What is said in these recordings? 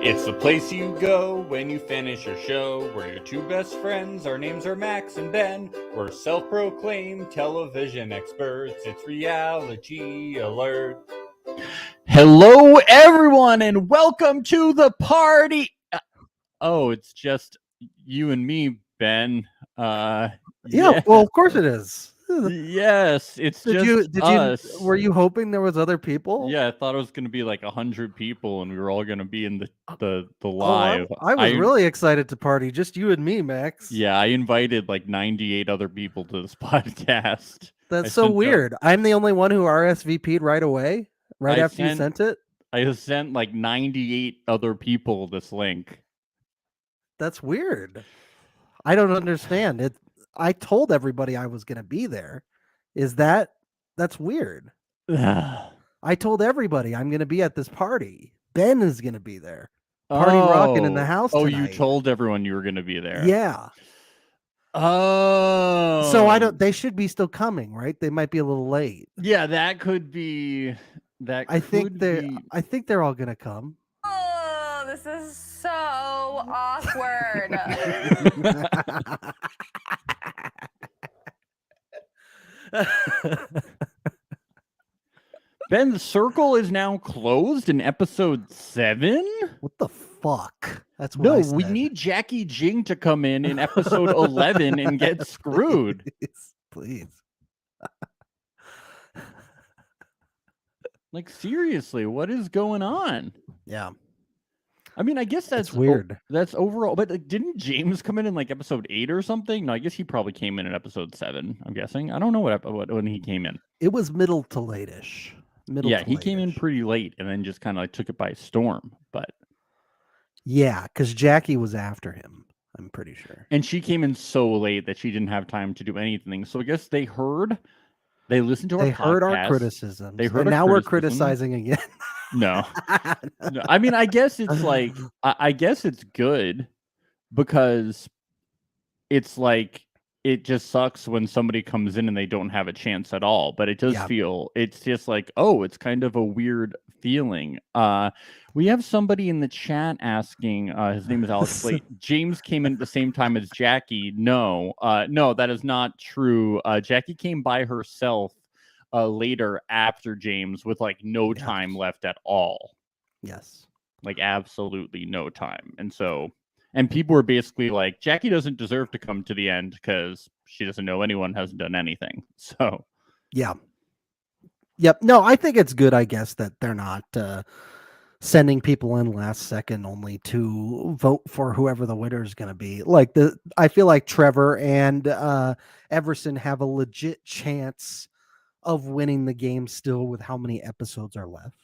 It's the place you go when you finish your show. We're your two best friends. Our names are Max and Ben. We're self-proclaimed television experts. It's Reality Alert. Hello, everyone, and welcome to the party. Oh, it's just you and me, Ben. Yeah, well, of course it is. Yes, it's Did us. you were you hoping there was other people? Yeah, I thought it was going to be like 100 people, and we were all going to be in the Oh, live. I was really excited to party, just you and me, Max. Yeah, I invited like 98 other people to this podcast. That's so weird. I'm the only one who RSVP'd right away, after you sent it. I sent like 98 other people this link. That's weird. I don't understand it. I told everybody I was going to be there. That's weird. I told everybody I'm going to be at this party. Ben is going to be there. Party rocking in the house tonight. You told everyone you were going to be there. Yeah. Oh. So they should be still coming, right? They might be a little late. Yeah, that could be I think they're all going to come. Oh, this is so awkward. Ben, the circle is now closed in episode 7? What the fuck? That's what No, I said. we need Jackie Jing to come in episode 11 and get screwed. Please. Like, seriously, what is going on? Yeah. I mean, I guess that's weird. That's overall, but like, didn't James come in like episode 8 or something? No, I guess he probably came in episode 7. I'm guessing. I don't know what when he came in. It was middle to late-ish. He came in pretty late and then just kind of like took it by storm. But yeah, because Jackie was after him. I'm pretty sure. And she came in so late that she didn't have time to do anything. So I guess they listened to our podcast. They heard our criticisms. And now we're criticizing again. No. I mean, I guess it's like, I guess it's good because it's like, it just sucks when somebody comes in and they don't have a chance at all. But it does feel, it's just like, oh, it's kind of a weird feeling. We have somebody in the chat asking, his name is Alex Slate. James came in at the same time as Jackie. No, that is not true. Jackie came by herself later after James with like no time left at all. Yes. Like absolutely no time. And people were basically like, Jackie doesn't deserve to come to the end because she doesn't know anyone, hasn't done anything. So yeah. Yep. No, I think it's good, I guess, that they're not sending people in last second only to vote for whoever the winner is going to be. Like I feel like Trevor and Everson have a legit chance of winning the game still with how many episodes are left.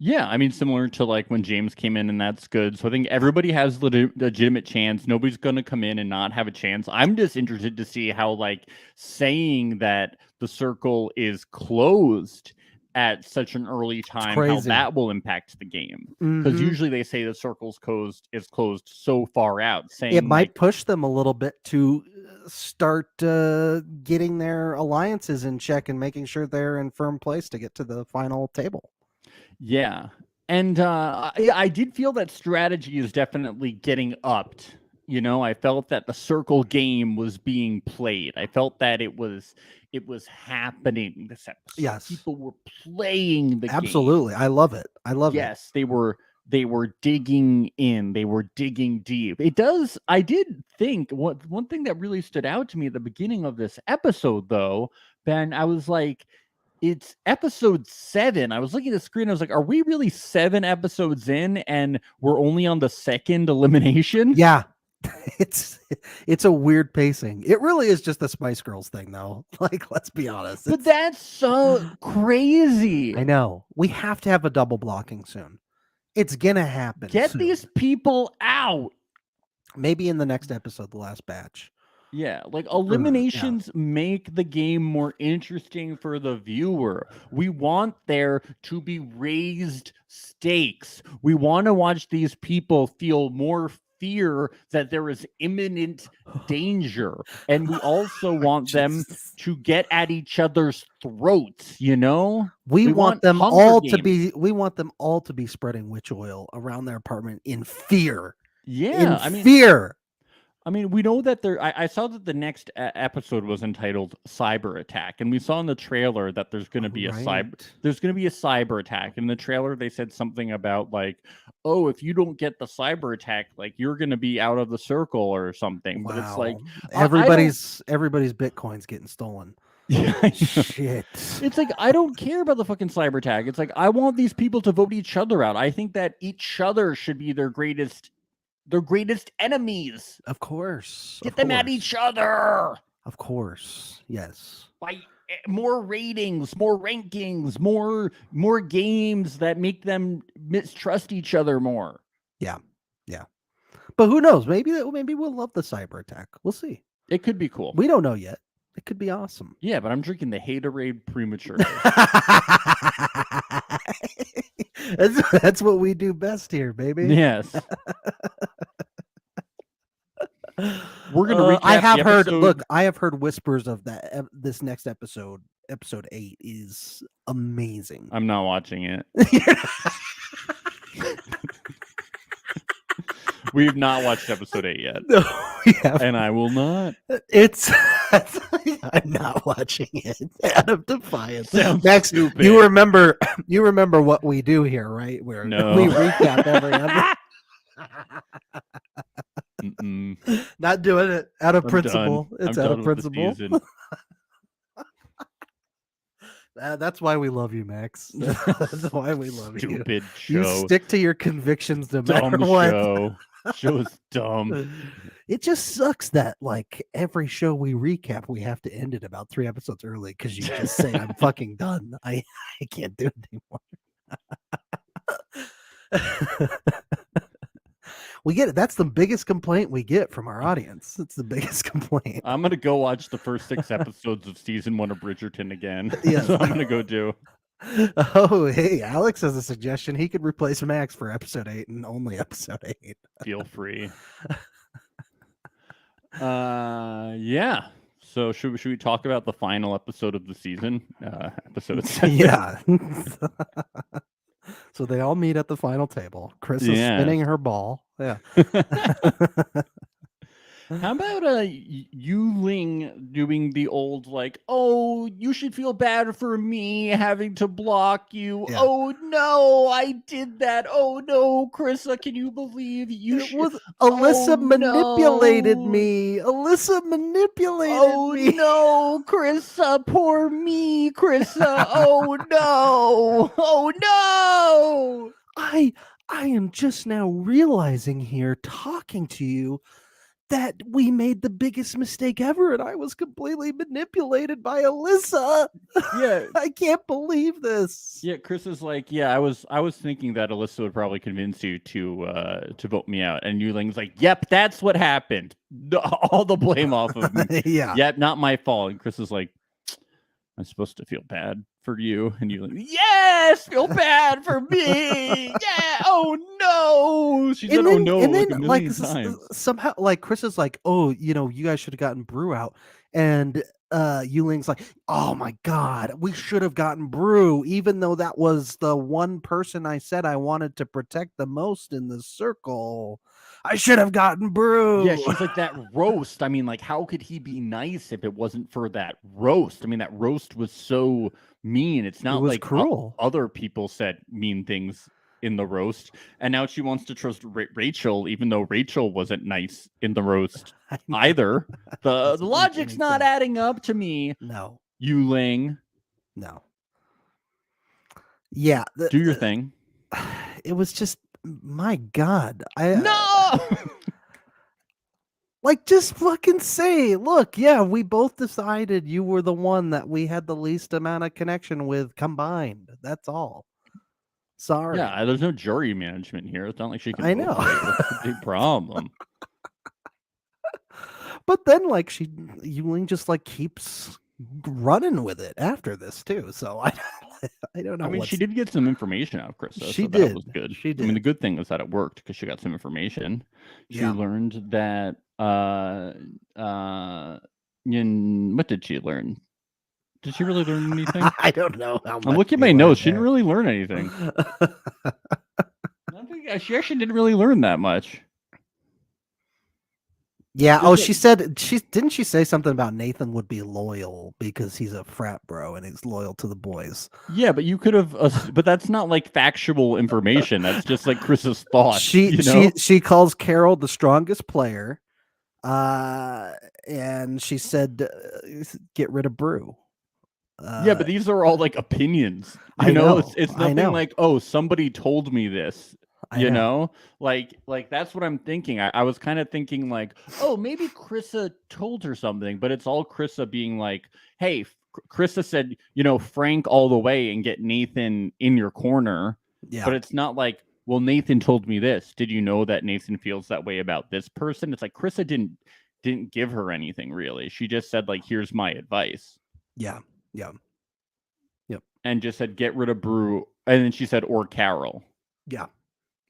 Yeah, I mean, similar to like when James came in, and that's good. So I think everybody has legitimate chance. Nobody's going to come in and not have a chance. I'm just interested to see how like saying that the circle is closed at such an early time, how that will impact the game. Because usually they say the circle's is closed so far out. Saying it might push them a little bit to start getting their alliances in check and making sure they're in firm place to get to the final table. Yeah. And I did feel that strategy is definitely getting upped. You know, I felt that the circle game was being played. I felt that it was happening this episode. Yes. People were playing the game. Absolutely. I love it. Yes, they were digging in. They were digging deep. I did think one thing that really stood out to me at the beginning of this episode, though, Ben, I was like, it's episode 7. I was looking at the screen. I was like, are we really 7 episodes in and we're only on the second elimination? Yeah. It's a weird pacing. It really is just the Spice Girls thing, though. Like, let's be honest. But that's so crazy. I know. We have to have a double blocking soon. It's going to happen. Get these people out. Maybe in the next episode, the last batch. Yeah, like eliminations make the game more interesting for the viewer. We want there to be raised stakes. We want to watch these people feel more fear that there is imminent danger. And we also want them to get at each other's throats, you know? We want them Hunger all Games. to be spreading witch oil around their apartment in fear. Yeah, fear. I mean, we know that I saw that the next episode was entitled "Cyber Attack," and we saw in the trailer that there's going to be a cyber attack. In the trailer, they said something about like, "Oh, if you don't get the cyber attack, like you're going to be out of the circle or something." Wow. But it's like everybody's Bitcoin's getting stolen. Yeah, shit. It's like I don't care about the fucking cyber attack. It's like I want these people to vote each other out. I think that each other should be their greatest enemies. Of course. Get them at each other. Of course. Yes. By more ratings, more rankings, more games that make them mistrust each other more. Yeah. Yeah. But who knows? Maybe we'll love the cyber attack. We'll see. It could be cool. We don't know yet. It could be awesome. Yeah, but I'm drinking the Haterade prematurely. That's what we do best here, baby. Yes. We're gonna recap. I have heard. Look, I have heard whispers of that. This next episode, episode 8, is amazing. I'm not watching it. We've not watched episode 8 yet. No, we haven't. And I will not. I'm not watching it out of defiance. Sounds Max, stupid. you remember what we do here, right? Where No. we recap every episode. Not doing it out of principle. It's out of principle. That's why we love you, Max. That's why we love you. Stupid show. You stick to your convictions no matter Dumb what. show. Show is dumb. It just sucks that like every show we recap, we have to end it about 3 episodes early because you just say I'm fucking done. I can't do it anymore. We get it. That's the biggest complaint we get from our audience. It's the biggest complaint. I'm gonna go watch the first 6 episodes of season 1 of Bridgerton again. Yes. That's what I'm gonna go do. Oh, hey, Alex has a suggestion. He could replace Max for episode 8 and only episode 8. Feel free. Yeah. So should we talk about the final episode of the season? Episode 7. Yeah. So they all meet at the final table. Chris is spinning her ball. Yeah. How about Yu-Ling doing the old like, oh, you should feel bad for me having to block you. Yeah. Oh no, I did that. Oh no, Krissa, can you believe you? Alyssa manipulated me. Alyssa manipulated me. Oh no, Krissa, poor me, Krissa. Oh no. Oh no. I am just now realizing here, talking to you, that we made the biggest mistake ever, and I was completely manipulated by Alyssa. Yeah, I can't believe this. Yeah, Chris is like, yeah, I was thinking that Alyssa would probably convince you to vote me out, and Yuling's like, yep, that's what happened. All the blame off of me. Yeah, yep, not my fault. And Chris is like, I'm supposed to feel bad for you, and you like, yes, feel bad for me. Yeah. Oh no. She said, oh no. And then like times. Somehow, like Chris is like, oh, you guys should have gotten Brew out, and Yuling's like, oh my god, we should have gotten Brew, even though that was the one person I said I wanted to protect the most in the circle. I should have gotten Brew. Yeah, she's like, that roast. I mean, like, how could he be nice if it wasn't for that roast? I mean, that roast was so mean. It's not like cruel. Other people said mean things in the roast, and now she wants to trust Rachel, even though Rachel wasn't nice in the roast either. The logic's not adding up to me. No, Yu-Ling. No. Yeah, do your thing. It was just, my god, like, just fucking say, look, yeah, we both decided you were the one that we had the least amount of connection with combined. That's all. Sorry. Yeah, there's no jury management here. It's not like she can. I know. That's a big problem. But then, like, Yulin just like keeps running with it after this too. So I don't know. I mean, she did get some information out of Krista. She so did. That was good. She I mean, the did. good thing is that it worked because she got some information. She Yeah. learned that. What did she learn? Did she really learn anything? I don't know how much. I'm looking at my notes. She didn't really learn anything. I think she actually didn't really learn that much. Yeah. Oh, she said didn't she say something about Nathan would be loyal because he's a frat bro and he's loyal to the boys. Yeah, but you could have, but that's not like factual information. That's just like Chris's thoughts. She calls Carol the strongest player, and she said, "Get rid of Brew." Yeah, but these are all like opinions. You know, it's nothing like, oh, somebody told me this. You know, like that's what I'm thinking. I was kind of thinking like, oh, maybe Krista told her something, but it's all Krista being like, hey, Krista said, Frank all the way and get Nathan in your corner. Yeah. But it's not like, well, Nathan told me this. Did you know that Nathan feels that way about this person? It's like Krista didn't give her anything really. She just said like, here's my advice. Yeah. Yeah. Yep. And just said, get rid of Brew. And then she said, or Carol. Yeah.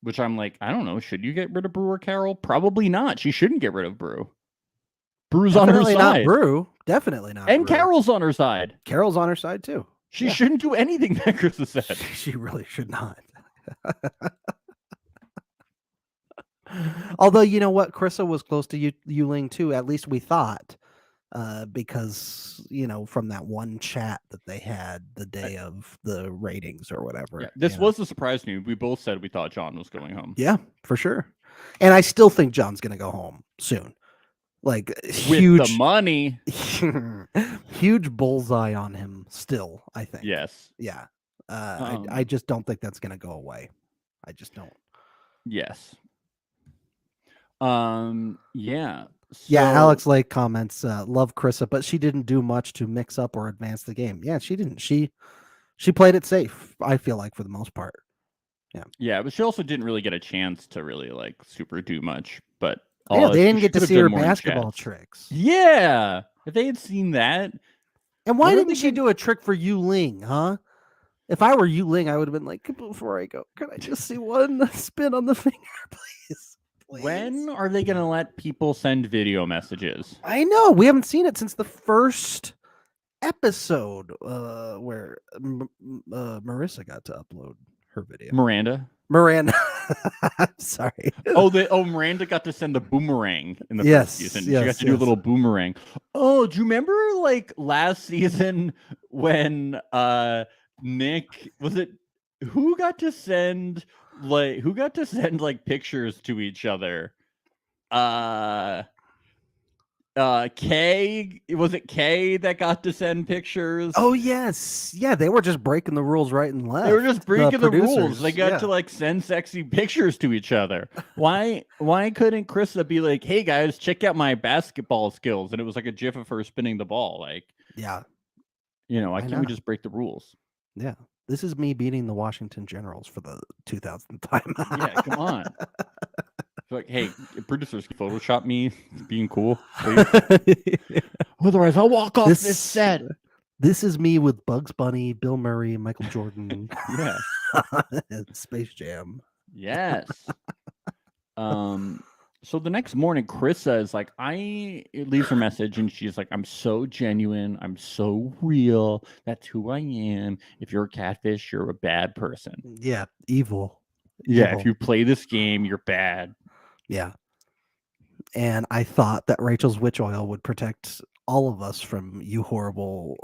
Which I'm like, I don't know. Should you get rid of Brew or Carol? Probably not. She shouldn't get rid of Brew. Brew's on her side. Not Brew. Definitely not. And Brew. Carol's on her side. Carol's on her side too. She shouldn't do anything that Chris has said. She really should not. Although, you know what? Krista was close to Yuling too. At least we thought. Because from that one chat that they had the day of the ratings or whatever. Yeah, this was a surprise to me. We both said we thought John was going home. Yeah, for sure. And I still think John's going to go home soon. Like huge with the money, huge bullseye on him. Still, I think. Yes. Yeah. I just don't think that's going to go away. I just don't. Yes. Yeah. Yeah, Alex Lake comments, love Krista, but she didn't do much to mix up or advance the game. Yeah, she didn't. She played it safe, I feel like, for the most part. Yeah. Yeah, but she also didn't really get a chance to really like super do much. But they didn't get to see her basketball tricks. Yeah. If they had seen that. And why didn't she do a trick for Yu Ling, huh? If I were Yu Ling, I would have been like, before I go, can I just see one spin on the finger, please? When are they going to let people send video messages? I know. We haven't seen it since the first episode where Marissa got to upload her video. Miranda. Sorry. Miranda got to send the boomerang in the first season. She got to do a little boomerang. Oh, do you remember like last season when Nick, who got to send pictures to each other? Kay, was it Kay that got to send pictures? Oh yes. Yeah, they were just breaking the rules right and left. They were just breaking the rules. They got to like send sexy pictures to each other. Why couldn't Krista be like, hey guys, check out my basketball skills? And it was like a gif of her spinning the ball. Like, yeah. Why can't we just break the rules? Yeah. This is me beating the Washington Generals for the 2000th time. Yeah, come on. Like, hey, producers, Photoshop me being cool, please. Otherwise, I'll walk off this set. This is me with Bugs Bunny, Bill Murray, Michael Jordan. Yeah. Space Jam. Yes. So the next morning, Krista is like, it leaves her message, and she's like, I'm so genuine. I'm so real. That's who I am. If you're a catfish, you're a bad person. Yeah. Evil. Yeah. If you play this game, you're bad. Yeah. And I thought that Rachel's witch oil would protect all of us from you horrible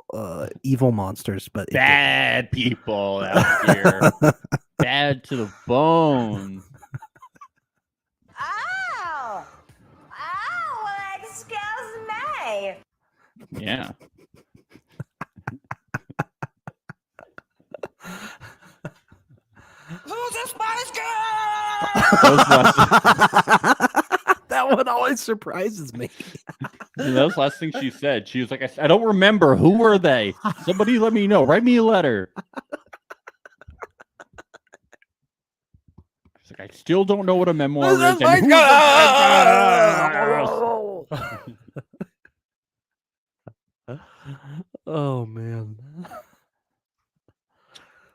evil monsters, but bad people out here. Bad to the bone. Oh, excuse me. Yeah. Who's this Spanish girl? That one always surprises me. That was the last thing she said. She was like, I don't remember. Who were they? Somebody let me know. Write me a letter. She's like, I still don't know what a memoir is. Oh man.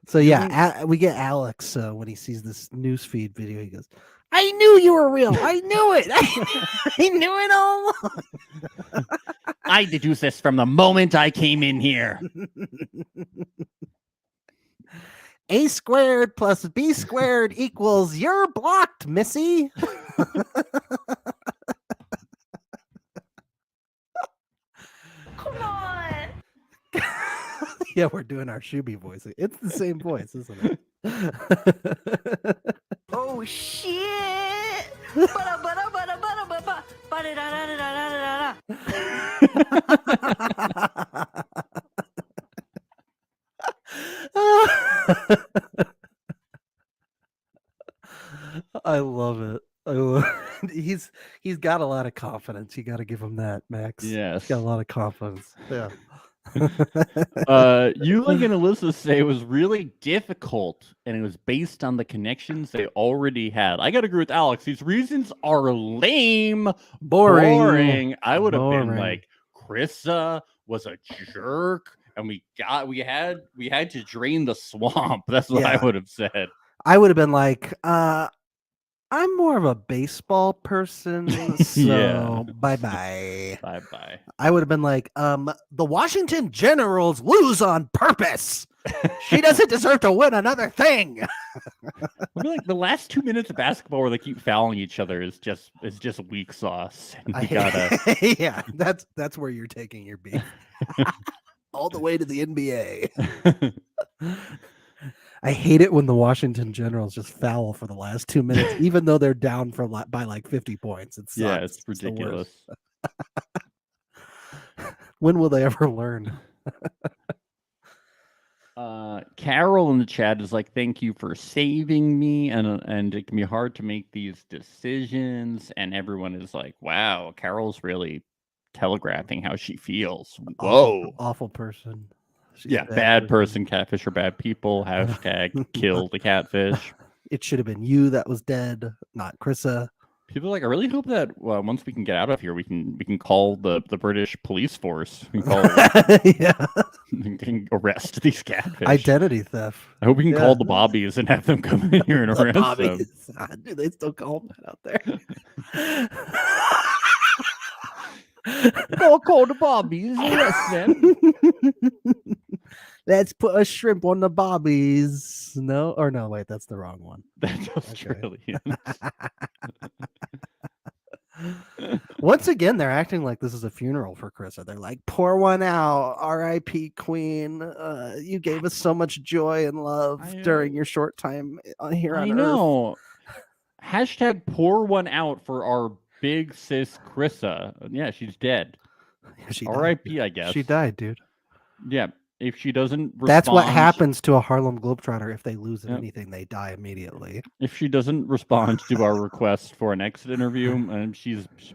So You yeah, we get Alex when he sees this newsfeed video. He goes, "I knew you were real. I knew it. I knew it all along." I deduced this from the moment I came in here. A squared plus B squared equals you're blocked, Missy. Come on. Yeah, we're doing our Shuby voice. It's the same voice, isn't it? Oh shit. Bada, bada, bada, bada, bada, bada, da, da, da, da, da, da. I love it. I love it. He's got a lot of confidence. You got to give him that, Max. Yes. He's got a lot of confidence. Yeah. You like and Alyssa say it was really difficult, and it was based on the connections they already had. I gotta agree with Alex. These reasons are lame, boring. I would have been like, Krissa was a jerk, and we had to drain the swamp. That's what I would have said. I would have been like, I'm more of a baseball person, so bye-bye. Bye-bye. I would have been like, the Washington Generals lose on purpose. She doesn't deserve to win another thing. I feel like the last 2 minutes of basketball where they keep fouling each other is just weak sauce. And we gotta... Yeah, that's where you're taking your beef. All the way to the NBA. I hate it when the Washington Generals just foul for the last 2 minutes, even though they're down by like 50 points. It's it's ridiculous. When will they ever learn? Carol in the chat is like, "Thank you for saving me," and it can be hard to make these decisions. And everyone is like, "Wow, Carol's really telegraphing how she feels." Whoa, awful person. She's bad person, catfish are bad people. Hashtag kill the catfish. It should have been you that was dead, not Krissa. People are like, I really hope that once we can get out of here, we can call the British police force. We can call we can arrest these catfish. Identity theft. I hope we can call the Bobbies and have them come in here and arrest them. Do they still call them that out there? I'll call the Bobbies. Arrest them. Let's put a shrimp on the Bobbies. No, wait, that's the wrong one. That's Australian. Once again, they're acting like this is a funeral for Krissa. They're like, pour one out. R.I.P. Queen. You gave us so much joy and love during your short time here on Earth. I know. Hashtag pour one out for our big sis Krissa. Yeah, she's dead. R.I.P. I guess. She died, dude. Yeah. If she doesn't respond, that's what happens to a Harlem Globetrotter. If they lose in anything, they die immediately. If she doesn't respond to our request for an exit interview, and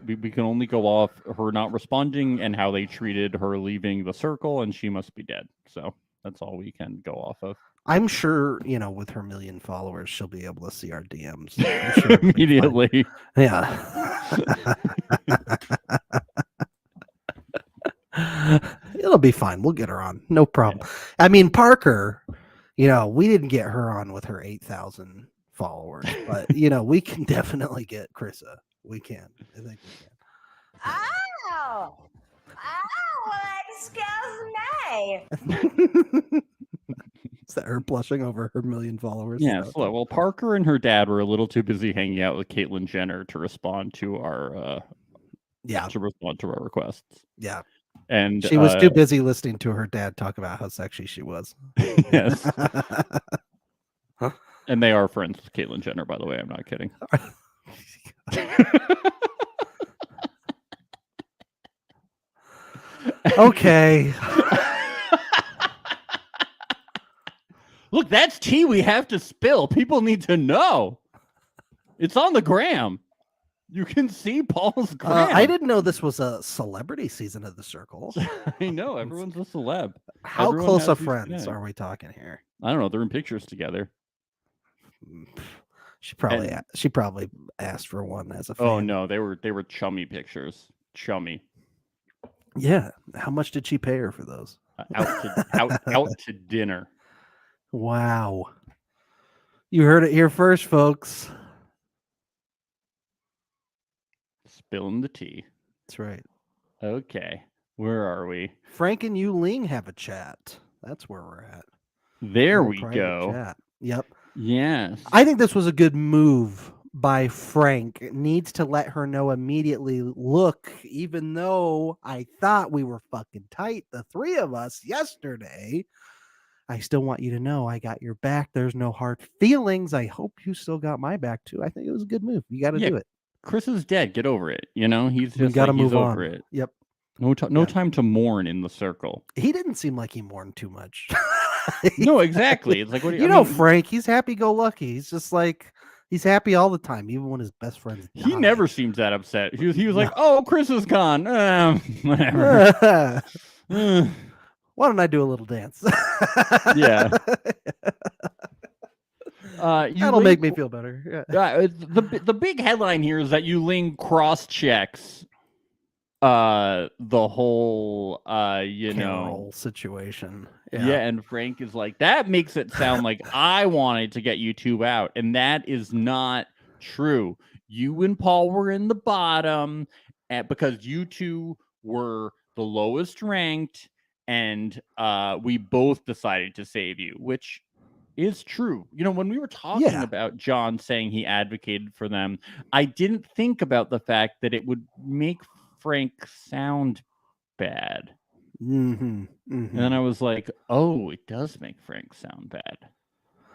we can only go off her not responding and how they treated her leaving the circle, and she must be dead. So that's all we can go off of. I'm sure, with her 1 million followers, she'll be able to see our DMs sure immediately. Yeah. It'll be fine. We'll get her on. No problem. Yeah. I mean, Parker, we didn't get her on with her 8,000 followers, but, we can definitely get Krissa. We can. I think we can. Ow! Excuse me. Is that her blushing over her 1 million followers? Yeah. Well, Parker and her dad were a little too busy hanging out with Caitlyn Jenner to respond to our requests. Yeah. And she was too busy listening to her dad talk about how sexy she was. Yes. Huh? And they are friends with Caitlyn Jenner, by the way. I'm not kidding. Okay. Look, that's tea we have to spill. People need to know. It's on the gram. You can see Paul's gram. I didn't know this was a celebrity season of The Circle. I know. Everyone's a celeb. How close of friends are we talking here? I don't know. They're in pictures together. She probably asked for one as a fan. Oh, no. They were chummy pictures. Chummy. Yeah. How much did she pay her for those? Out to dinner. Wow. You heard it here first, folks. Spilling the tea. That's right. Okay. Where are we? Frank and Yu Ling have a chat. That's where we're at. There Little we private go. Chat. Yep. Yes. I think this was a good move by Frank. It needs to let her know immediately. Look, even though I thought we were fucking tight, the three of us yesterday, I still want you to know I got your back. There's no hard feelings. I hope you still got my back too. I think it was a good move. You got to do it. Chris is dead. Get over it. You know, he's We just got to like, he's move over on. it. Yep. No time to mourn in the circle. He didn't seem like he mourned too much. No, exactly. It's like, what do you know, Frank, he's happy-go-lucky. He's just like, he's happy all the time, even when his best friends die. He never seems that upset. He was like, oh, Chris is gone. Whatever. Why don't I do a little dance? Yeah. That'll make me feel better. Yeah. The big headline here is that Yu Ling cross-checks the whole Carol situation. Yeah, and Frank is like, that makes it sound like I wanted to get you two out, and that is not true. You and Paul were in the bottom because you two were the lowest ranked, and we both decided to save you, which is true. You know, when we were talking about John saying he advocated for them, I didn't think about the fact that it would make Frank sound bad. And then I was like, oh, it does make Frank sound bad.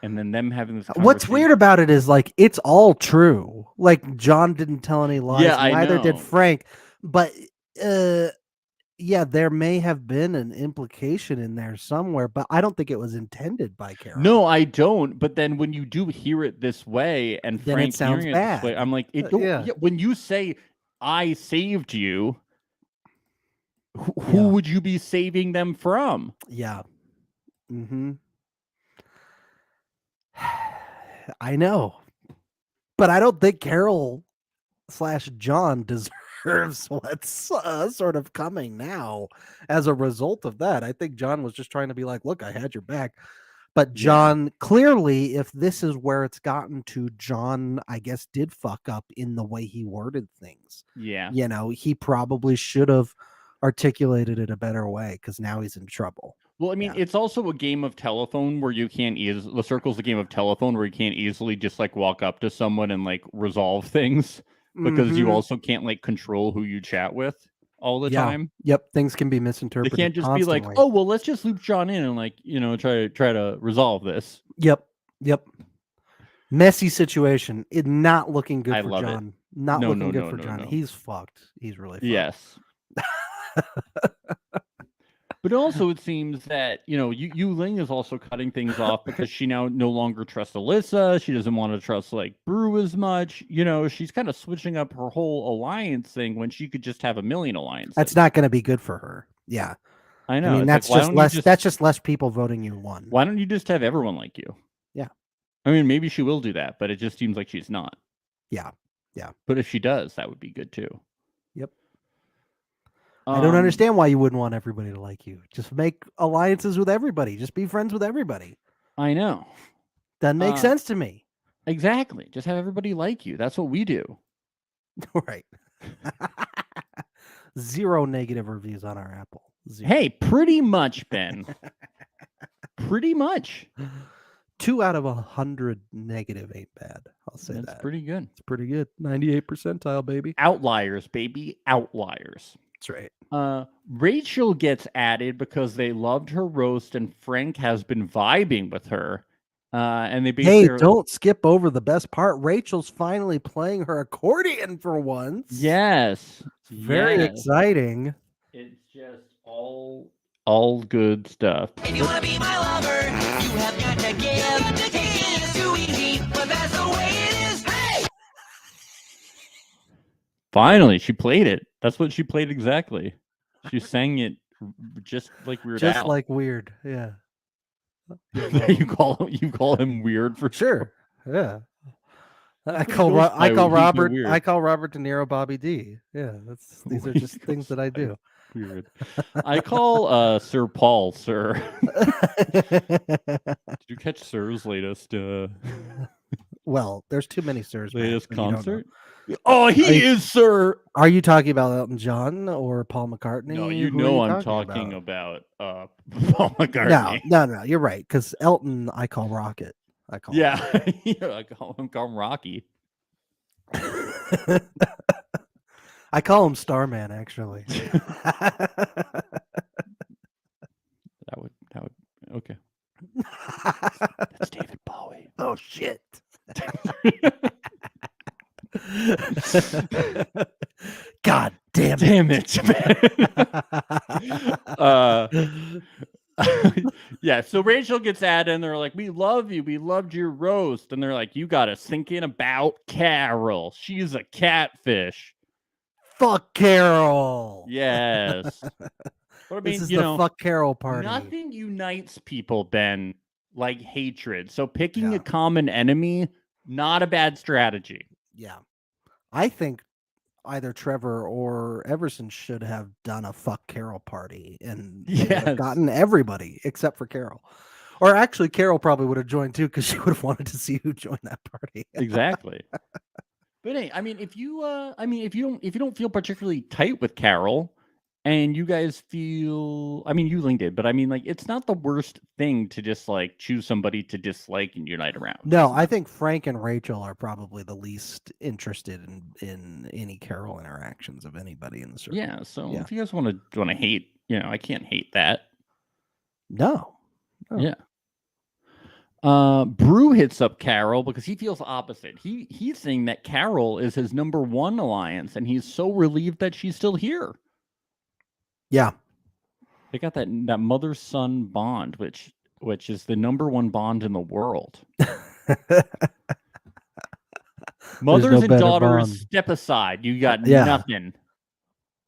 And then them having this conversation. What's weird about it is, like, it's all true. Like, John didn't tell any lies. Yeah, neither did Frank. But yeah, there may have been an implication in there somewhere, but I don't think it was intended by Carol. No, I don't. But then when you do hear it this way, and then Frank it sounds hearing bad. it this way, I'm like, when you say I saved you, who would you be saving them from? Yeah. I know. But I don't think Carol/John deserves what's sort of coming now as a result of that. I think John was just trying to be like, look, I had your back. But John, clearly, if this is where it's gotten to, John, I guess, did fuck up in the way he worded things. Yeah. You know, he probably should have articulated it a better way, because now he's in trouble. Well, I mean, it's also a game of telephone where you can't the circle's a game of telephone where you can't easily just like walk up to someone and like resolve things, because you also can't like control who you chat with all the time. Yep, things can be misinterpreted. They can't just constantly. be like, oh, well, let's just loop John in and like, you know, try to resolve this. Yep. Messy situation. It not looking good for love John. It. Not looking good for John. He's fucked. He's really fucked. Yes. But also, it seems that, you know, Yu Ling is also cutting things off because she now no longer trusts Alyssa. She doesn't want to trust, like, Brew as much. You know, she's kind of switching up her whole alliance thing when she could just have a million alliances. That's not going to be good for her. Yeah. I know. I mean, that's just less. That's just less people voting you one. Why don't you just have everyone like you? Yeah. I mean, maybe she will do that, but it just seems like she's not. Yeah. But if she does, that would be good too. Yep. I don't understand why you wouldn't want everybody to like you. Just make alliances with everybody. Just be friends with everybody. I know. Doesn't make sense to me. Exactly. Just have everybody like you. That's what we do. Right. 0 negative reviews on our Apple. 0. Hey, pretty much, Ben. Pretty much. 2 out of 100 negative ain't bad. I'll say That's pretty good. It's pretty good. 98 percentile, baby. Outliers, baby. Outliers. That's right. Rachel gets added because they loved her roast and Frank has been vibing with her. And they basically don't skip over the best part. Rachel's finally playing her accordion for once. Yes. It's very exciting. It's just all good stuff. If you want to be my lover, you have got to give. Taking is too easy, but that's the way it is. Hey! Finally, she played it. That's what she played exactly. She sang it just like Weird Al. Just like Weird, yeah. you call him weird for sure. Yeah. I call Robert De Niro Bobby D. Yeah, these are just things that I do. Weird. I call Sir Paul, sir. Did you catch Sir's latest Well, there's too many sirs, Matt, latest that you don't know. concert? Oh, he is Sir. Are you talking about Elton John or Paul McCartney? No, Who you are know I'm talking talking about? about Paul McCartney. No, you're right. Because Elton, I call Rocket. I call Yeah, I call him Rocky. I call him Starman, actually. That would okay. That's David Bowie. Oh shit. God damn it. Damn it, man. Yeah, so Rachel gets at it and they're like, we love you, we loved your roast, and they're like, you gotta think in about Carol, she's a catfish. Fuck Carol. Yes. But I mean, This is you the know, fuck Carol party. nothing unites people, Ben, like hatred. So picking Yeah. a common enemy, not a bad strategy. Yeah. I think either Trevor or Everson should have done a fuck Carol party and they would have Yes. gotten everybody except for Carol. Or actually, Carol probably would have joined too because she would have wanted to see who joined that party. Exactly. But hey, I mean, if you don't feel particularly tight with Carol, and you guys feel, I mean, you linked it, but I mean, like, it's not the worst thing to just like choose somebody to dislike and unite around. No, I think Frank and Rachel are probably the least interested in any Carol interactions of anybody in the circle. Yeah. So Yeah. if you guys want to hate, you know, I can't hate that. No. Yeah. Brew hits up Carol because he feels opposite. He's saying that Carol is his number one alliance, and he's so relieved that she's still here. Yeah. They got that mother-son bond, which is the number one bond in the world. Mothers no and better daughters, bond. step aside. You got Yeah. nothing.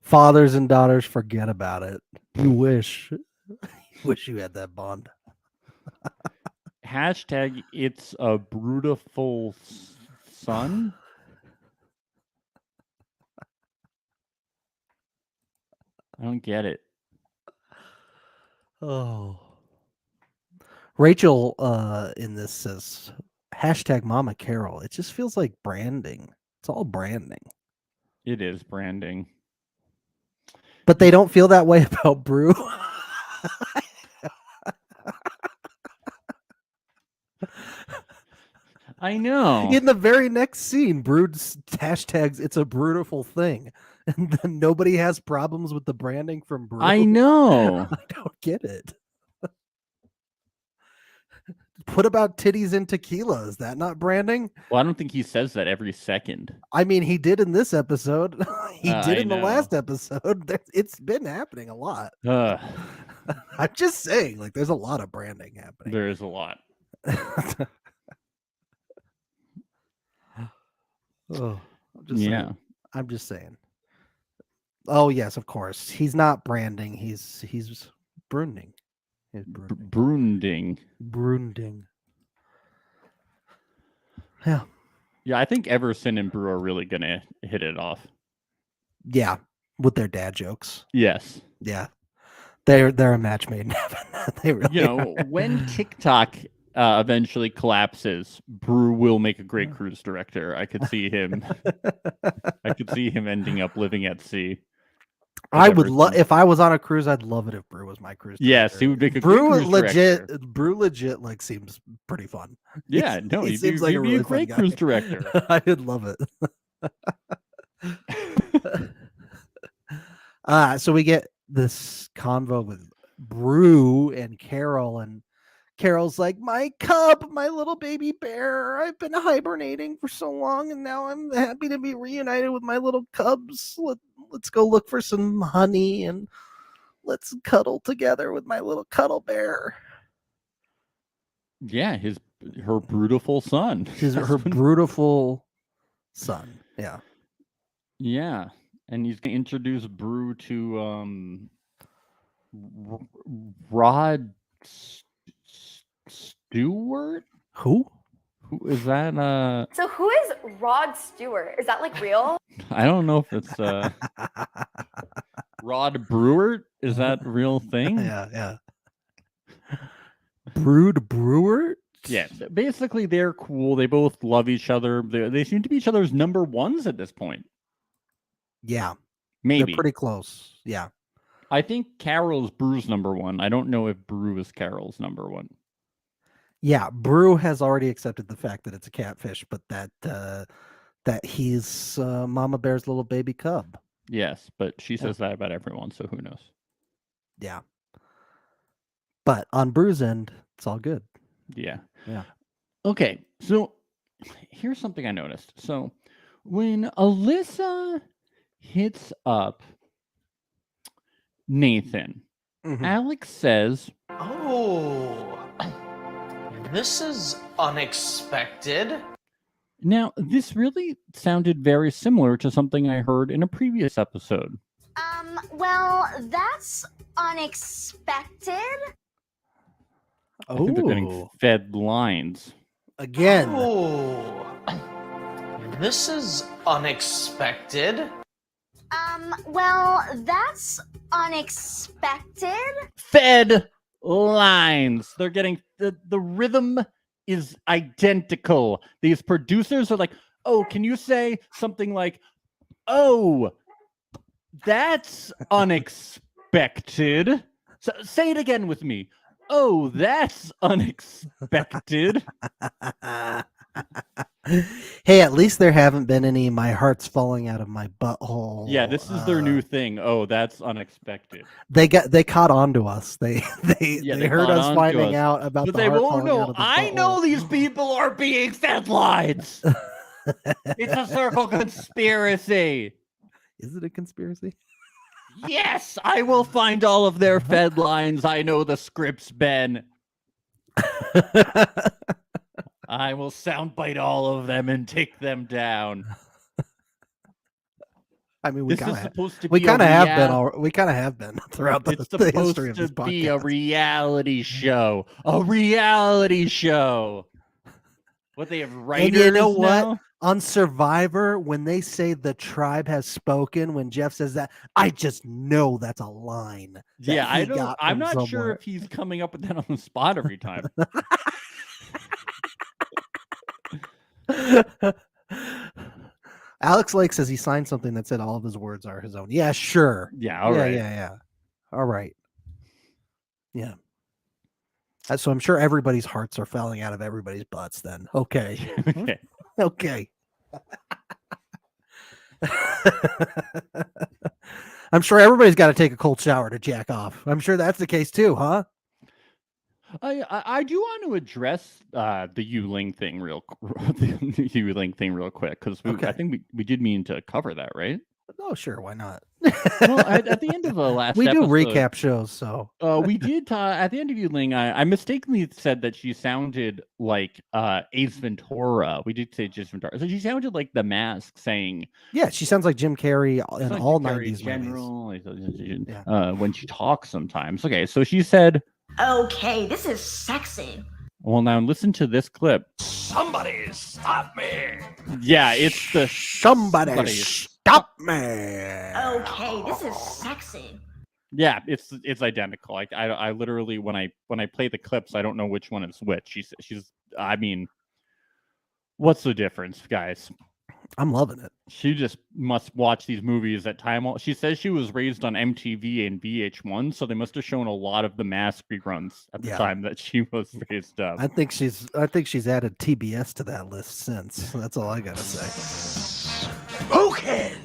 Fathers and daughters, forget about it. You wish. You wish you had that bond. Hashtag it's a brutiful son. I don't get it. Oh. Rachel in this says hashtag Mama Carol. It just feels like branding. It's all branding. It is branding. But they don't feel that way about Brew. I know. In the very next scene, Brood's hashtags it's a brutal thing. And then nobody has problems with the branding from Brew. I know. I don't get it. Put about titties in tequila. Is that not branding? Well, I don't think he says that every second. I mean, he did in this episode. He did I in the know. last episode. It's been happening a lot. Ugh, I'm just saying, like, there's a lot of branding happening. there is a lot. Oh, I'm Yeah. I'm just saying. Oh yes, of course. He's not branding. He's branding. He's Brunding. branding. Yeah. Yeah, I think Everson and Brew are really gonna hit it off. Yeah. With their dad jokes. Yes. Yeah. They're a match made in heaven. They really You know, when TikTok eventually collapses, Brew will make a great cruise director. I could see him. I could see him ending up living at sea. I would love if I was on a cruise. I'd love it if Brew was my cruise. Yes, director. he would make a Brew great cruise legit. director. Brew legit like seems pretty fun. Yeah, no, he he'd seems be, like he'd a be really a fun great guy. cruise director. I would love it. So we get this convo with Brew and Carol, and Carol's like, my cub, my little baby bear. I've been hibernating for so long, and now I'm happy to be reunited with my little cubs. Let's go look for some honey and let's cuddle together with my little cuddle bear. Yeah, her beautiful son. Her beautiful son. Yeah. Yeah, and he's gonna introduce Brew to Rod Stewart. Who is that? So who is Rod Stewart? Is that like real? I don't know if it's Rod Brewer, is that a real thing? Yeah. Brood Brewer? Yeah, basically they're cool. They both love each other. They seem to be each other's number ones at this point. Yeah. Maybe. They're pretty close. Yeah. I think Carol's Brew's number one. I don't know if Brew is Carol's number one. Yeah, Brew has already accepted the fact that it's a catfish, but that he's Mama Bear's little baby cub. Yes, but she says that about everyone, so who knows? Yeah. But on Brew's end, it's all good. Yeah. Yeah. Okay, so here's something I noticed. So when Alyssa hits up Nathan, Alex says, "Oh, this is unexpected." Now, this really sounded very similar to something I heard in a previous episode. Well, that's unexpected. I think they're getting fed lines. Again. "Oh, this is unexpected." Well, that's unexpected. Fed lines. They're getting the rhythm is identical. These producers are like, "Oh, can you say something like, oh, that's unexpected? So, say it again with me. Oh, that's unexpected." Hey, at least there haven't been any "my heart's falling out of my butthole." Yeah, this is their new thing. Oh, that's unexpected. They caught on to us. They heard us finding out about but the they heart won't falling out know. of the I know butthole. these people are being fed lines. It's a circle conspiracy. Is it a conspiracy? Yes, I will find all of their fed lines. I know the scripts, Ben. I will soundbite all of them and take them down. I mean, this is supposed to be we kind of have been. We kind of have been throughout the history of this podcast. It's supposed to be a reality show. A reality show. What, they have writers and you know now? what? On Survivor, when they say the tribe has spoken, when Jeff says that, I just know that's a line. Yeah, I'm not sure if he's coming up with that on the spot every time. Alex Lake says he signed something that said all of his words are his own. Yeah, sure. Yeah, all right. Yeah. All right. Yeah. So I'm sure everybody's hearts are falling out of everybody's butts then. Okay. Okay. I'm sure everybody's got to take a cold shower to jack off. I'm sure that's the case too, huh? I do want to address the Yuling thing real quick because I think we did mean to cover that, right? Oh, sure, why not? Well, at the end of the last we episode, do recap shows, so we did at the end of Yuling. I mistakenly said that she sounded like Ace Ventura. We did say Ace Ventura, so she sounded like The Mask saying. Yeah, she sounds like Jim Carrey in like all Jim Carrey 90s general, movies. When she talks sometimes. Okay, so she said, Okay, this is sexy. well, now listen to this clip. Somebody stop me! Yeah, it's the somebody stop me. Okay, this is sexy. Yeah, it's identical. Like I literally when I play the clips, I don't know which one is which. She's I mean, what's the difference, guys? I'm loving it. She just must watch these movies at time. She says she was raised on MTV and VH1, so they must have shown a lot of The Mask reruns at the time that she was raised up. I think she's added TBS to that list since. That's all I gotta say. Okay.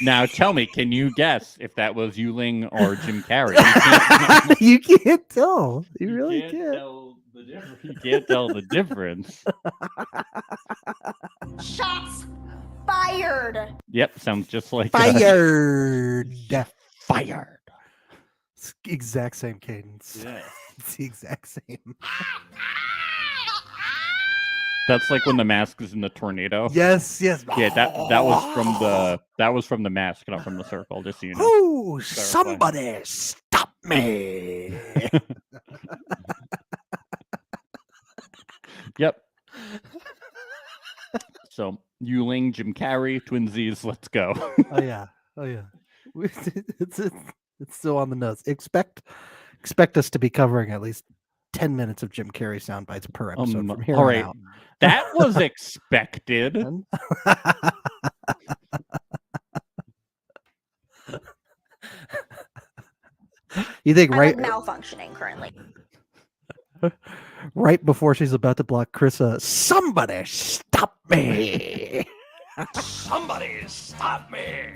Now tell me, can you guess if that was Yuling or Jim Carrey? You can't tell. You really can't. You can't tell the difference. Shots fired. Yep, sounds just like fired. Fired. It's the exact same cadence. Yeah. It's the exact same. That's like when The Mask is in the tornado. Yes. Yeah, that was from the Mask, not from the Circle. Just so you know. Oh, somebody stop me! Yep. So Yuling, Jim Carrey, twinsies. Let's go. Oh yeah. it's still on the nose. Expect us to be covering at least 10 minutes of Jim Carrey sound bites per episode from here all on right. out. That was expected. You think I'm right like malfunctioning currently. right before she's about to block Krissa, somebody stop me. Somebody stop me!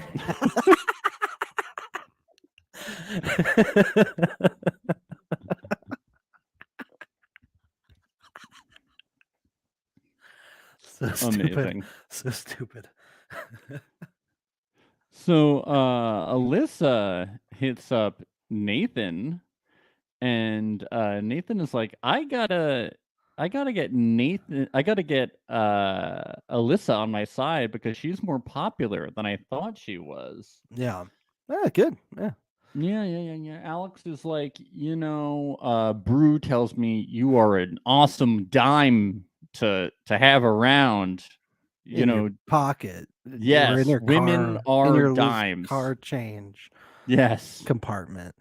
So stupid. Amazing. So stupid. So Alyssa hits up Nathan, and Nathan is like, I gotta get Alyssa on my side because she's more popular than I thought she was. Yeah. Good. Yeah. Yeah. Alex is like, Brew tells me you are an awesome dime to have around. You In know, your pocket. Or yes, in your women car, in are your loose dimes. car change Yes. compartment.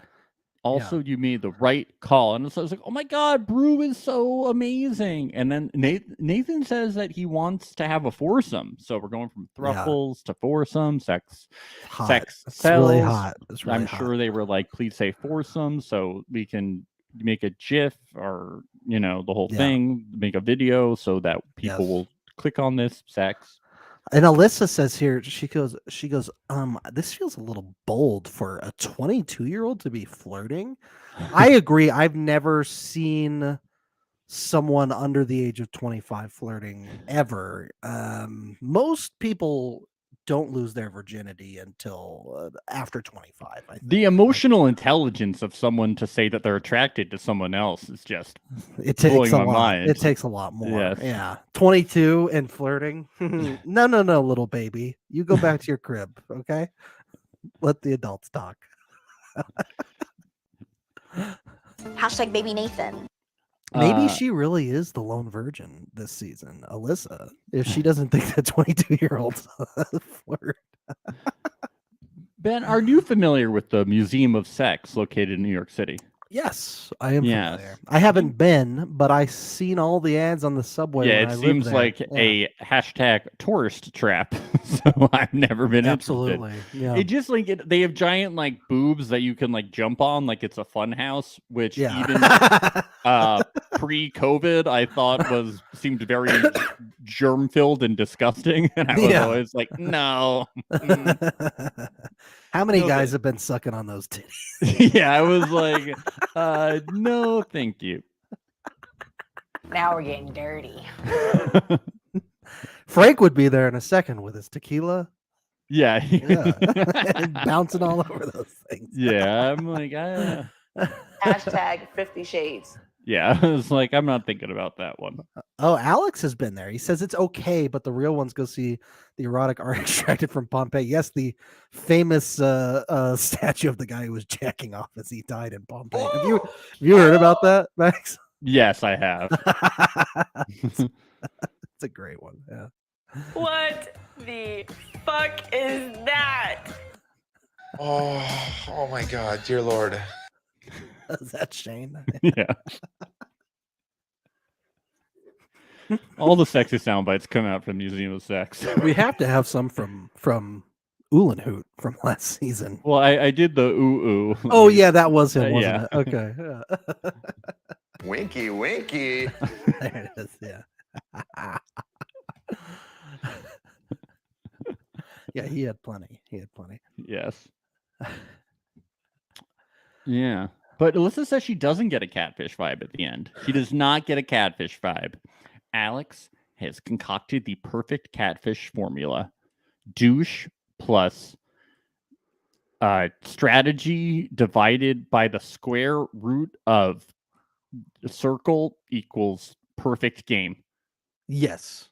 Also, you made the right call. And so I was like, oh my God, Brew is so amazing. And then Nathan says that he wants to have a foursome. So we're going from thrupples to foursome, sex It's really sells. hot. It's really I'm hot. sure they were like, please say foursome so we can make a GIF or, the whole thing, make a video so that people will click on this sex. And Alyssa says here, she goes, this feels a little bold for a 22-year-old to be flirting. I agree. I've never seen someone under the age of 25 flirting ever. Most people don't lose their virginity until after 25. I think. The emotional intelligence of someone to say that they're attracted to someone else is just blowing my lot. Mind. It takes a lot more. Yes. Yeah. 22 and flirting. No, little baby. You go back to your crib, okay? Let the adults talk. Hashtag baby Nathan. Maybe she really is the lone virgin this season, Alyssa, if she doesn't think that 22-year-olds flirt. Ben, are you familiar with the Museum of Sex located in New York City? Yes, I am familiar. I haven't been, but I've seen all the ads on the subway. Yeah, when it I lived seems there. like a hashtag tourist trap. So I've never been Absolutely. interested. Yeah. It just they have giant like boobs that you can like jump on like it's a fun house, which even pre-COVID I thought seemed very germ-filled and disgusting. And I was always like, no. How many guys have been sucking on those titties? Yeah, I was like, no, thank you. Now we're getting dirty. Frank would be there in a second with his tequila. Yeah. Bouncing all over those things. Yeah, I'm like, Hashtag 50 Shades. Yeah, I was like, I'm not thinking about that one. Oh, Alex has been there. He says it's okay, but the real ones go see the erotic art extracted from Pompeii. Yes, the famous statue of the guy who was jacking off as he died in Pompeii. Have you heard about that, Max? Yes, I have. It's a great one. Yeah. What the fuck is that? Oh my God, dear Lord. Is that Shane? Yeah. All the sexy sound bites come out from Museum of Sex. We have to have some from Uhlenhoot from last season. Well, I did the ooh. Oh yeah, that was him, wasn't yeah. it? Okay. Yeah. Winky, winky. There it is. Yeah. Yeah, he had plenty. Yes. Yeah. But Alyssa says she doesn't get a catfish vibe at the end. She does not get a catfish vibe. Alex has concocted the perfect catfish formula. Douche plus strategy divided by the square root of the circle equals perfect game. Yes.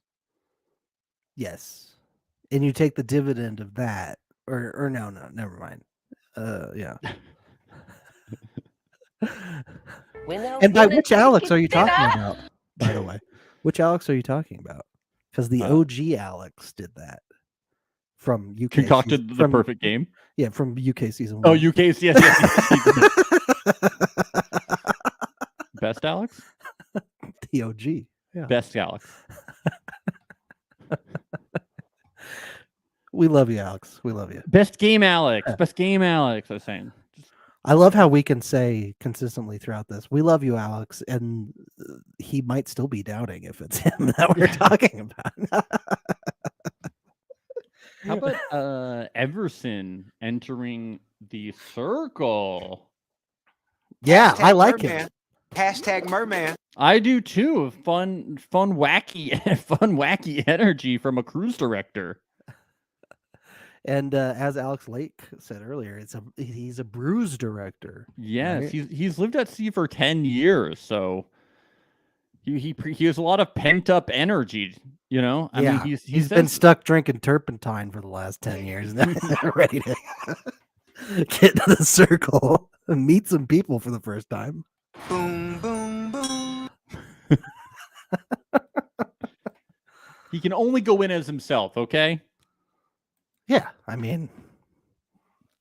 And you take the dividend of that. Or no, never mind. Yeah. And by which Alex are you talking about, by the way? Which Alex are you talking about? Because the OG Alex did that. from UK. Concocted the perfect game. Yeah, from UK season 1. Oh, UK, yes. Best Alex? The OG. Yeah. Best Alex. We love you, Alex. We love you. Best game, Alex. Best game, Alex. I was saying. I love how we can say consistently throughout this, we love you, Alex, and he might still be doubting if it's him that we're talking about. How about Everson entering the circle? Yeah, Hashtag I like Merman. him. Hashtag Merman. I do too. Fun, wacky energy from a cruise director. And as Alex Lake said earlier, he's a bruise director. Yes, right? he's lived at sea for 10 years, so he has a lot of pent up energy. You know, I mean, he's been stuck drinking turpentine for the last 10 years, and they're ready to get to the circle and meet some people for the first time. Boom, boom, boom. He can only go in as himself. Okay. Yeah, I mean,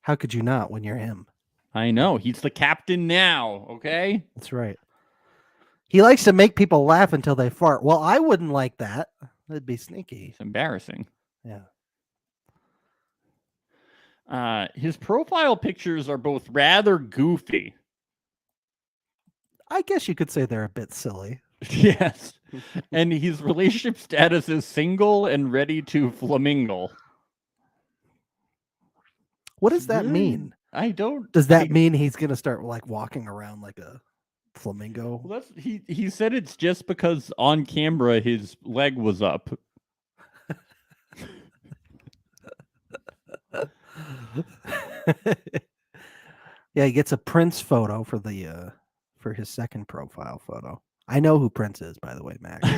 how could you not when you're him? I know. He's the captain now, okay? That's right. He likes to make people laugh until they fart. Well, I wouldn't like that. That'd be sneaky. It's embarrassing. Yeah. His profile pictures are both rather goofy. I guess you could say they're a bit silly. Yes. And his relationship status is single and ready to flamingle. What does that mean? I don't. Does that mean he's going to start like walking around like a flamingo? Well, he said it's just because on camera his leg was up. Yeah, he gets a Prince photo for the for his second profile photo. I know who Prince is, by the way, Max.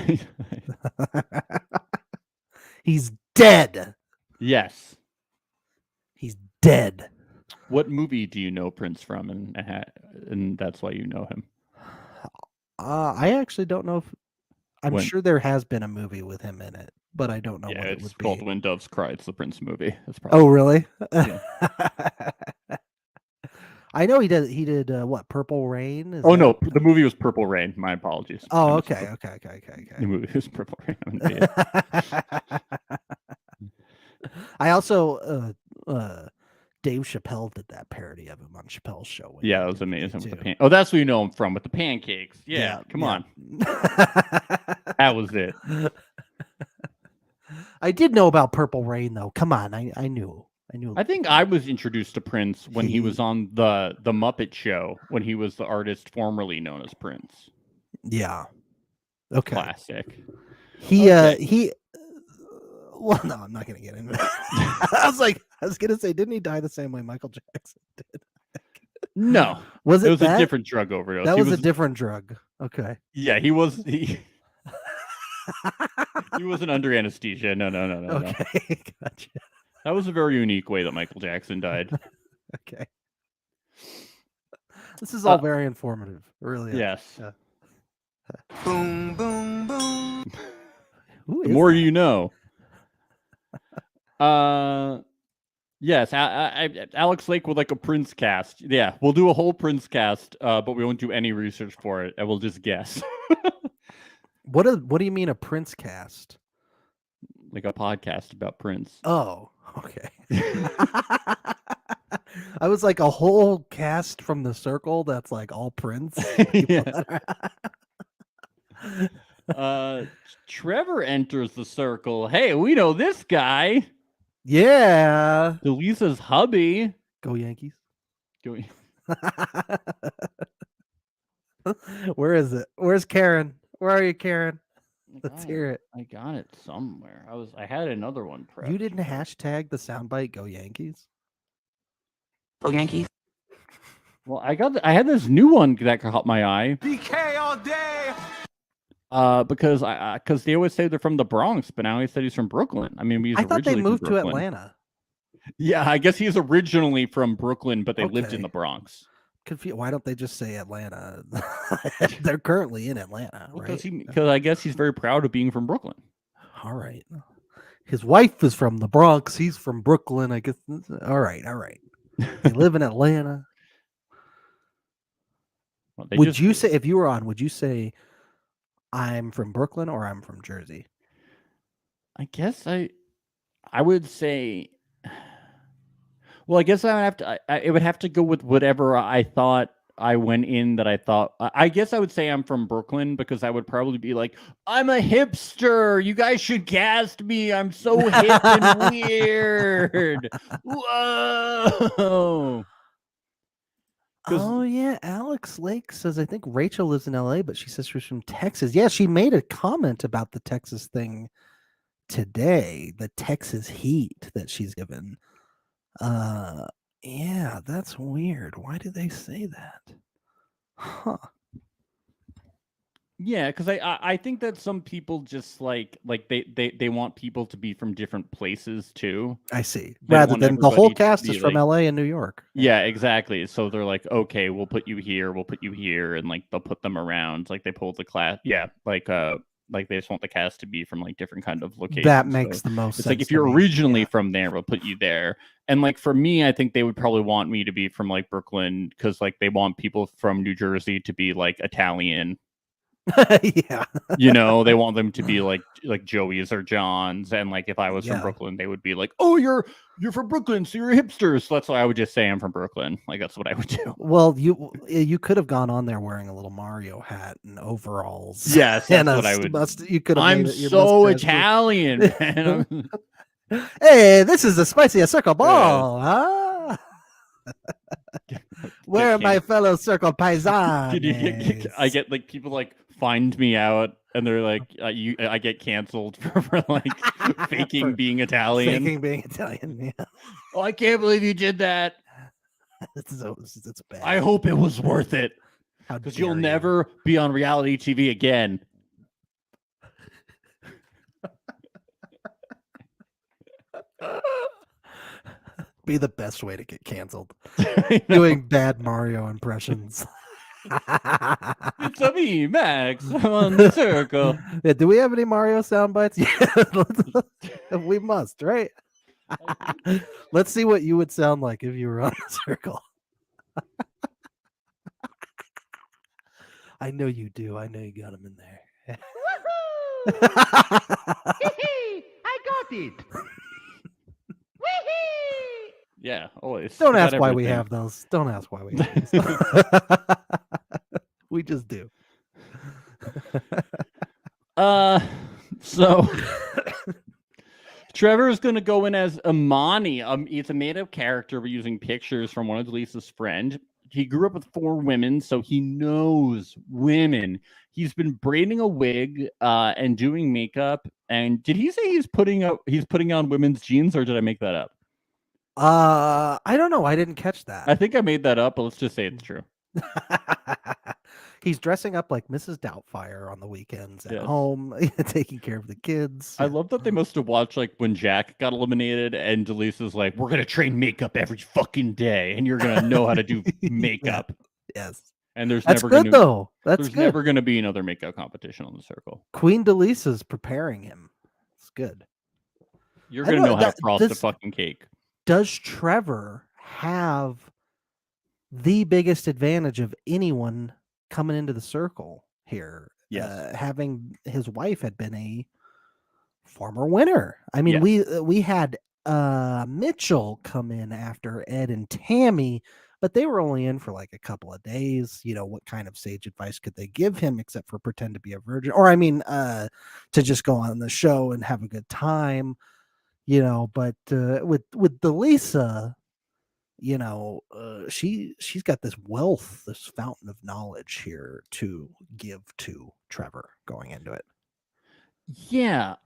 He's dead. Yes. He's dead. What movie do you know Prince from, and that's why you know him? I actually don't know if I'm When- sure there has been a movie with him in it, but I don't know Yeah, what it it's would called be. When Doves Cry. It's the Prince movie. That's probably. Oh, really? Yeah. I know he did what, Purple Rain? Is Oh that- no, the movie was Purple Rain. My apologies. Oh, I okay, misspoke. okay. The movie was Purple Rain. I'm an idiot. I also Dave Chappelle did that parody of him on Chappelle's show. when Yeah, he that was did amazing with the too. Oh, that's where you know him from with the pancakes. Yeah, come on. That was it. I did know about Purple Rain though. Come on, I knew. I think I was introduced to Prince when he was He- on the Muppet Show when he was the artist formerly known as Prince. Yeah. Okay. Classic. He Okay. well, no, I'm not gonna get into that. I was gonna say, didn't he die the same way Michael Jackson did? No, Was it it was that? a different drug overdose. That He was a different drug. Okay. Yeah, he was. He wasn't under anesthesia. No. Okay. Gotcha. That was a very unique way that Michael Jackson died. Okay. This is all very informative. It really is. Yes. Yeah. Boom, boom, boom. Who The is more that? you know. Yes, Alex Lake with like a Prince cast. Yeah, we'll do a whole Prince cast, but we won't do any research for it. I will just guess. What do you mean a Prince cast? Like a podcast about Prince. Oh, okay. I was like a whole cast from the circle that's like all Prince. Yeah. People Trevor enters the circle. Hey, we know this guy. Yeah. Delisa's hubby. Go Yankees. Going. Where is it? Where's Karen? Where are you, Karen? I Let's got hear it. I got it somewhere. I had another one prepped. You didn't hashtag the soundbite Go Yankees? Go Yankees. Well, I had this new one that caught my eye. DK all day. Because they always say they're from the Bronx, but now he said he's from Brooklyn. I mean, he's I thought they originally from moved to Brooklyn. Atlanta. Yeah, I guess he's originally from Brooklyn, but they lived in Okay. the Bronx. Why don't they just say Atlanta? They're currently in Atlanta, right? Because I guess he's very proud of being from Brooklyn. All right. his wife is from the Bronx. He's from Brooklyn. I guess. All right. They live in Atlanta. Well, they Would just you do. say, if you were on, would you say I'm from Brooklyn or I'm from Jersey? I guess I would say. Well, I guess I would have to. It would have to go with whatever I thought I went in that I thought. I guess I would say I'm from Brooklyn because I would probably be like, I'm a hipster. You guys should cast me. I'm so hip and weird. Whoa. 'Cause- Oh yeah, Alex Lake says I think Rachel lives in LA, but she says she's from Texas. Yeah, she made a comment about the Texas thing today, the Texas heat that she's given. Yeah, that's weird. Why do they say that? Huh. Yeah, because I think that some people just like they want people to be from different places too. I see. They don't Rather want than the whole everybody to cast be is from like- LA and New York. Yeah, exactly. So they're like, okay, we'll put you here, and like they'll put them around, like they pull the class. Yeah, like they just want the cast to be from like different kind of locations. That makes So the most it's sense. like if to you're me. originally from there, we'll put you there. And like for me, I think they would probably want me to be from like Brooklyn because like they want people from New Jersey to be like Italian. Yeah. You know, they want them to be like Joey's or John's, and like if I was Yeah. from Brooklyn, they would be like, "Oh, you're from Brooklyn, so you're a hipster." So that's why I would just say I'm from Brooklyn. Like that's what I would do. Well, you could have gone on there wearing a little Mario hat and overalls. Yes, that's and what I would. You could have. I'm made it your so mustache. Italian, man. Hey, this is the spiciest circle ball, huh? Where are my can't- fellow circle paisanes? I get like people like find me out, and they're like, I get canceled for like faking For being Italian. faking being Italian. Yeah. Oh, I can't believe you did that. It's bad. I hope it was worth it. How Because dare you'll you. never be on reality TV again. Be the best way to get canceled. I know. Doing bad Mario impressions. It's a me, Max. I'm on the circle. Yeah, do we have any Mario sound bites? Yeah, we must, right? Let's see what you would sound like if you were on the circle. I know you do. I know you got them in there. I got it. Yeah, always. Don't We got ask why we everything. have those. Don't ask why we have those. We just do. So Trevor is going to go in as Imani. It's a made-up character. We're using pictures from one of Lisa's friend. He grew up with 4 women, so he knows women. He's been braiding a wig and doing makeup. And did he say he's putting on women's jeans, or did I make that up? I don't know. I didn't catch that. I think I made that up, but let's just say it's true. He's dressing up like Mrs. Doubtfire on the weekends at Yes. home, taking care of the kids. I love that they must have watched like when Jack got eliminated, and Delisa's like, "We're gonna train makeup every fucking day, and you're gonna know how to do makeup." Yes, And there's that's never good gonna though. That's there's good. never gonna be another makeup competition on the circle. Queen Delisa's preparing him. It's good. You're I gonna don't know know, how to frost a this- fucking cake. Does Trevor have the biggest advantage of anyone coming into the circle here? Yes. Having his wife had been a former winner. I mean, Yes. we had Mitchell come in after Ed and Tammy, but they were only in for like a couple of days. You know, what kind of sage advice could they give him except for pretend to be a virgin? Or I mean, to just go on the show and have a good time. You know, but with Delisa, you know, she's got this wealth, this fountain of knowledge here to give to Trevor going into it. Yeah.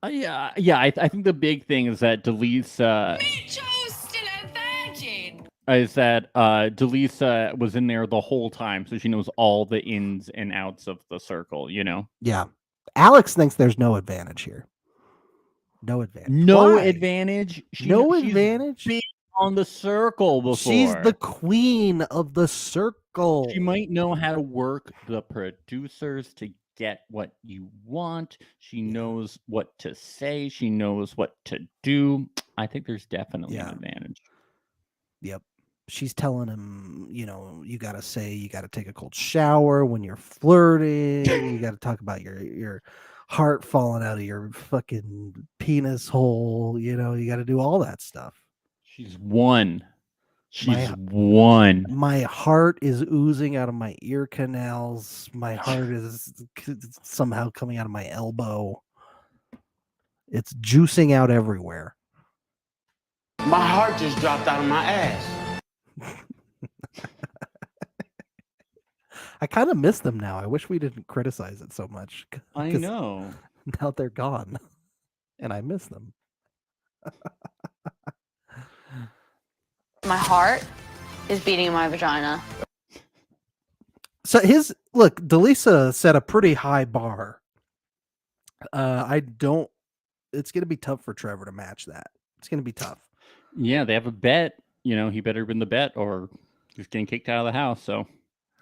Yeah. I think the big thing is that Delisa still a virgin. is that Delisa was in there the whole time, so she knows all the ins and outs of the circle. You know, Yeah, Alex thinks there's no advantage here. No advantage. no Why? advantage. She's She's advantage. been on the circle before. She's the queen of the circle. She might know how to work the producers to get what you want. She knows what to say. She knows what to do. I think there's definitely an advantage. Yep. She's telling him, you got to you got to take a cold shower when you're flirting. You got to talk about your heart falling out of your fucking penis hole. You got to do all that stuff. She's one. She's one. My heart is oozing out of my ear canals. My heart is somehow coming out of my elbow. It's juicing out everywhere. My heart just dropped out of my ass. I kind of miss them now. I wish we didn't criticize it so much. I know. Now they're gone, and I miss them. My heart is beating in my vagina. So Delisa set a pretty high bar. It's going to be tough for Trevor to match that. It's going to be tough. Yeah, they have a bet. He better win the bet or he's getting kicked out of the house. So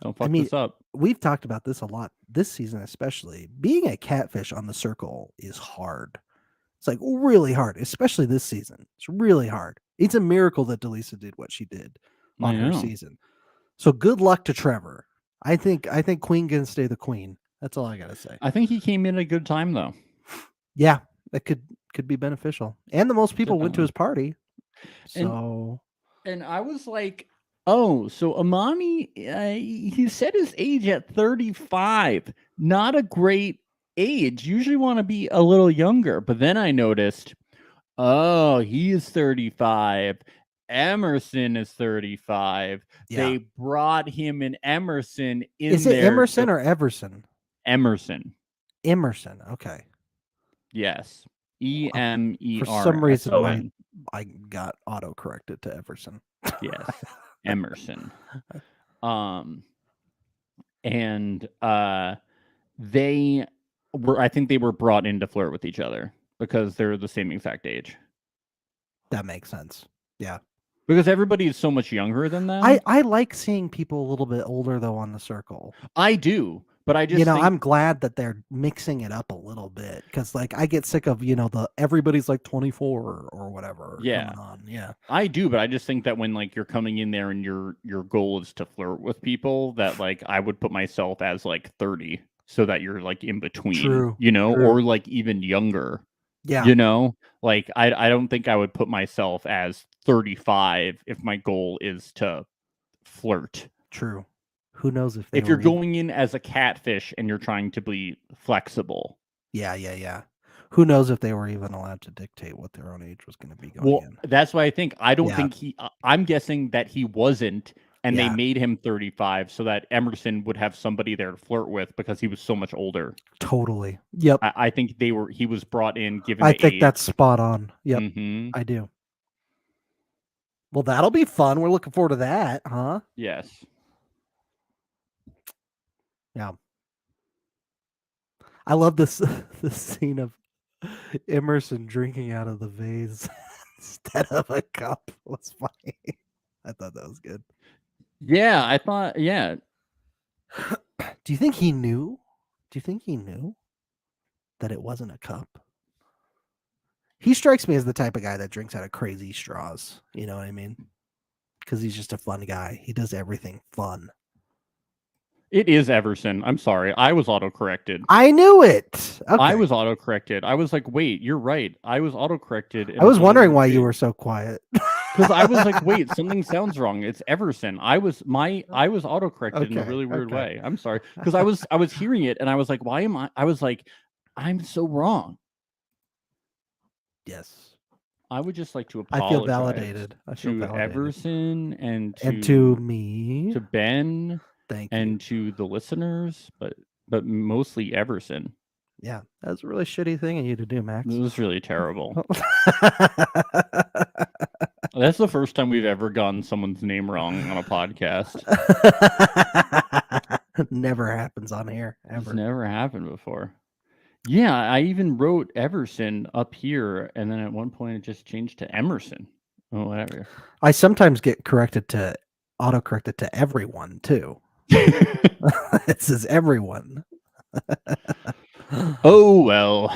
don't fuck this up. We've talked about this a lot this season, especially. Being a catfish on the circle is hard. It's like really hard, especially this season. It's really hard. It's a miracle that Delisa did what she did on her season. So good luck to Trevor. I think Queen can stay the queen. That's all I gotta say. I think he came in at a good time though. Yeah, that could be beneficial. And the most people went to his party. So and I was like, oh, so Amani, he set his age at 35. Not a great age. Usually want to be a little younger. But then I noticed, oh, he is 35. Emerson is 35. Yeah. They brought him and Emerson in there. Is it Emerson or Everson? Emerson. Emerson. Okay. Yes. EMER. For some reason, I got auto-corrected to Everson. Yes. Emerson. And they were, I think they were brought in to flirt with each other because they're the same exact age. That makes sense. Yeah. Because everybody is so much younger than them. I like seeing people a little bit older though on the circle. I do, but I just I'm glad that they're mixing it up a little bit because like I get sick of everybody's like 24 or whatever. Yeah, coming on. Yeah. I do, but I just think that when like you're coming in there and your goal is to flirt with people, that like I would put myself as like 30, so that you're like in between. True. Or like even younger. Yeah. Like I don't think I would put myself as 35 if my goal is to flirt. True. Who knows if you're going in as a catfish and you're trying to be flexible. Yeah. Who knows if they were even allowed to dictate what their own age was going to be going in. That's why I think I don't think I'm guessing that he wasn't, and they made him 35 so that Emerson would have somebody there to flirt with because he was so much older. Totally. Yep. I think he was brought in given I the think age. that's spot on. Yep. Mm-hmm. I do. Well, that'll be fun. We're looking forward to that, huh? Yes. Yeah. I love this scene of Emerson drinking out of the vase instead of a cup. It was funny. I thought that was good. Yeah, I thought, yeah. Do you think he knew? Do you think he knew that it wasn't a cup? He strikes me as the type of guy that drinks out of crazy straws. You know what I mean? Because he's just a fun guy. He does everything fun. It is Everson. I'm sorry. I was autocorrected. I knew it. Okay. I was autocorrected. I was like, wait, you're right. I was autocorrected. I was wondering why you were so quiet. Because I was like, wait, something sounds wrong. It's Everson. I was autocorrected in a really weird way. I'm sorry. Because I was hearing it and I was like, why am I was like, I'm so wrong. Yes. I would just like to apologize. I feel validated. To Everson and to me. To Ben. Thank you. And to the listeners, but mostly Everson. Yeah, that was a really shitty thing of you to do, Max. It was really terrible. That's the first time we've ever gotten someone's name wrong on a podcast. Never happens on here, ever. It's never happened before. Yeah, I even wrote Everson up here, and then at one point it just changed to Emerson. Oh, whatever. I sometimes get autocorrected to everyone, too. It says everyone. Oh well.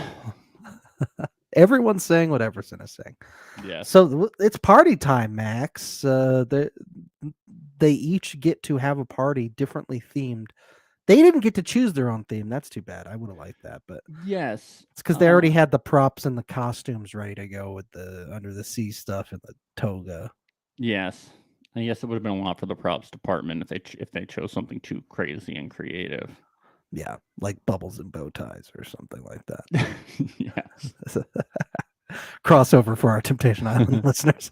Everyone's saying what Everson is saying. Yeah. So it's party time, Max. They each get to have a party differently themed. They didn't get to choose their own theme. That's too bad. I would have liked that, but Yes. it's because they already had the props and the costumes ready to go with the under the sea stuff and the toga. Yes. I guess it would have been a lot for the props department if they chose something too crazy and creative. Yeah, like bubbles and bow ties or something like that. Yes. Crossover for our Temptation Island listeners.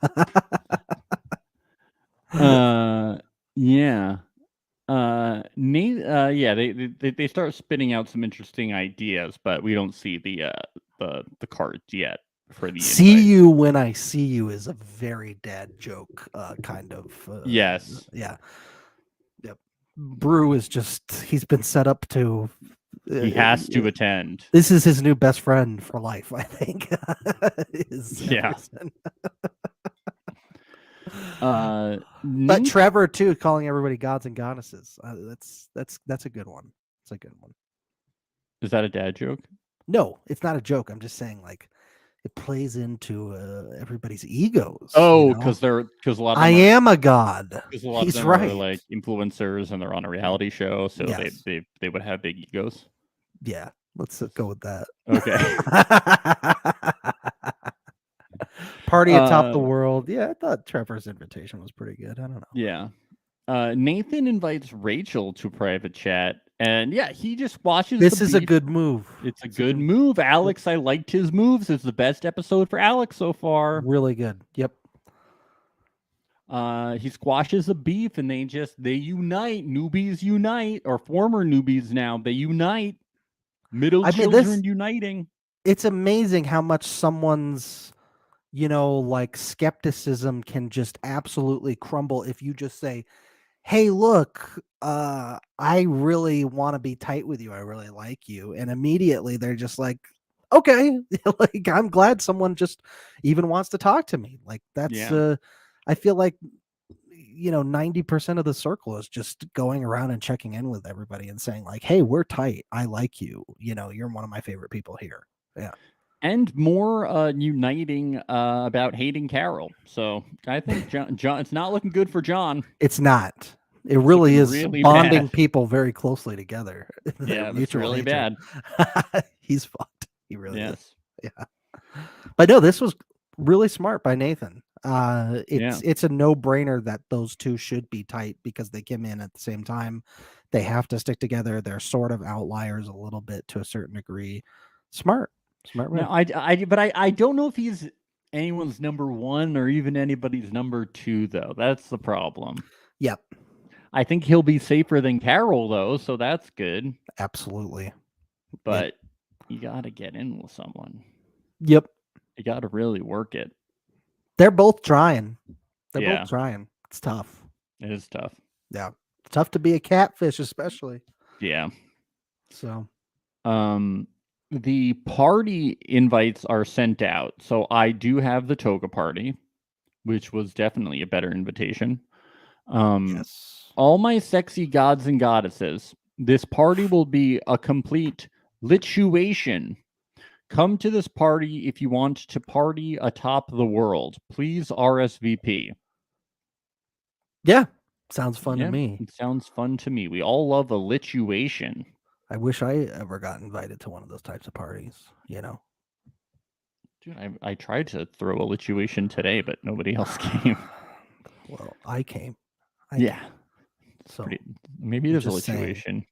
Yeah. Yeah, they start spitting out some interesting ideas, but we don't see the cards yet for the See invite. you when I see you is a very dad joke kind of. Yes. Yeah. Yep. Brew is just he's been set up to. He has to attend. This is his new best friend for life, I think. Yeah. But Trevor too, calling everybody gods and goddesses. That's a good one. It's a good one. Is that a dad joke? No, it's not a joke. I'm just saying, like, it plays into everybody's egos. Oh, because a lot of them I am a god. Because a lot He's of them right. are like influencers and they're on a reality show, so Yes. they would have big egos. Yeah, let's go with that. Okay. Party atop the world. Yeah, I thought Trevor's invitation was pretty good. I don't know. Yeah. Nathan invites Rachel to private chat, and yeah, he just watches. This is a good move. It's a good move, Alex. I liked his moves. It's the best episode for Alex so far. Really good. Yep. He squashes the beef, and they unite. Newbies unite, or former newbies now. They unite. Middle children uniting. It's amazing how much someone's, like skepticism can just absolutely crumble if you just say, hey, look, I really want to be tight with you. I really like you. And immediately they're just like, okay, like I'm glad someone just even wants to talk to me. Like that's, I feel like, 90% of the circle is just going around and checking in with everybody and saying like, hey, we're tight. I like you. You're one of my favorite people here. Yeah. And more uniting about hating Carol. So I think John, it's not looking good for John. It's not. It really is really bonding bad. people very closely together. Yeah, it's really bad. He's fucked. He really is. Yeah. But no, this was really smart by Nathan. It's a no-brainer that those two should be tight because they came in at the same time. They have to stick together. They're sort of outliers a little bit to a certain degree. Smart move. No, I don't know if he's anyone's number one or even anybody's number two though. That's the problem. Yep. I think he'll be safer than Carol though, so that's good. Absolutely. But you got to get in with someone. Yep. You got to really work it. They're both trying. They're both trying. It's tough. It is tough. Yeah. It's tough to be a catfish, especially. Yeah. So, the party invites are sent out. So I do have the toga party, which was definitely a better invitation. Yes. All my sexy gods and goddesses, this party will be a complete lituation. Come to this party if you want to party atop the world. Please RSVP. Yeah. Sounds fun to me. It sounds fun to me. We all love a lituation. I wish I ever got invited to one of those types of parties, Dude, I tried to throw a lituation today, but nobody else came. Well, I came. So maybe there's a lituation.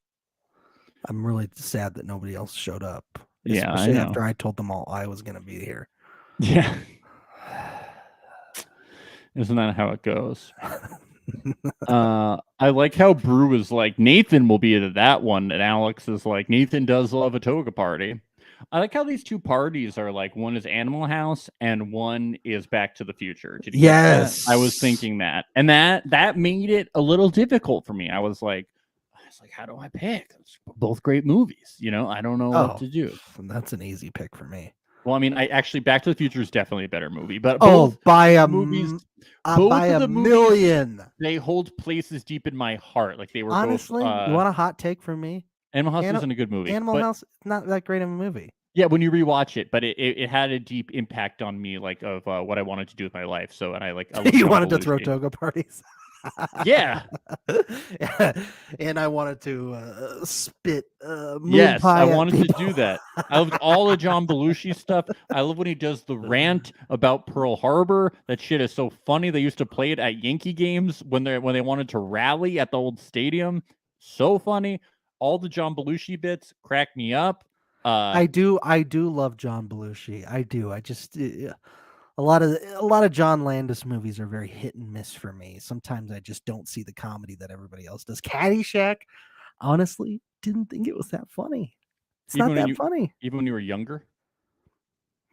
I'm really sad that nobody else showed up. Yeah, especially after I told them all I was going to be here. Yeah. Isn't that how it goes? I like how Brew is like, Nathan will be at that one, and Alex is like, Nathan does love a toga party. I like how these two parties are like, one is Animal House and one is Back to the Future. Did you get that? I was thinking that. And that made it a little difficult for me. I was like, how do I pick? It's both great movies. I don't know what to do. That's an easy pick for me. Well, I mean, Back to the Future is definitely a better movie, but by a million, they hold places deep in my heart. Like they were honestly. both, you want a hot take from me? Animal House Ani- isn't a good movie. Animal but, House, not that great of a movie. Yeah, when you rewatch it, but it had a deep impact on me, like of what I wanted to do with my life. So, and I love You John wanted to throw Belushi. toga parties. Yeah. And I wanted to spit moon Yes, pie I at wanted people. to do that. I loved all the John Belushi stuff. I love when he does the rant about Pearl Harbor. That shit is so funny. They used to play it at Yankee games when they wanted to rally at the old stadium. So funny. All the John Belushi bits crack me up. I do love John Belushi. I do. I just a lot of John Landis movies are very hit and miss for me. Sometimes I just don't see the comedy that everybody else does. Caddyshack, honestly, didn't think it was that funny. It's not that funny. Even when you were younger?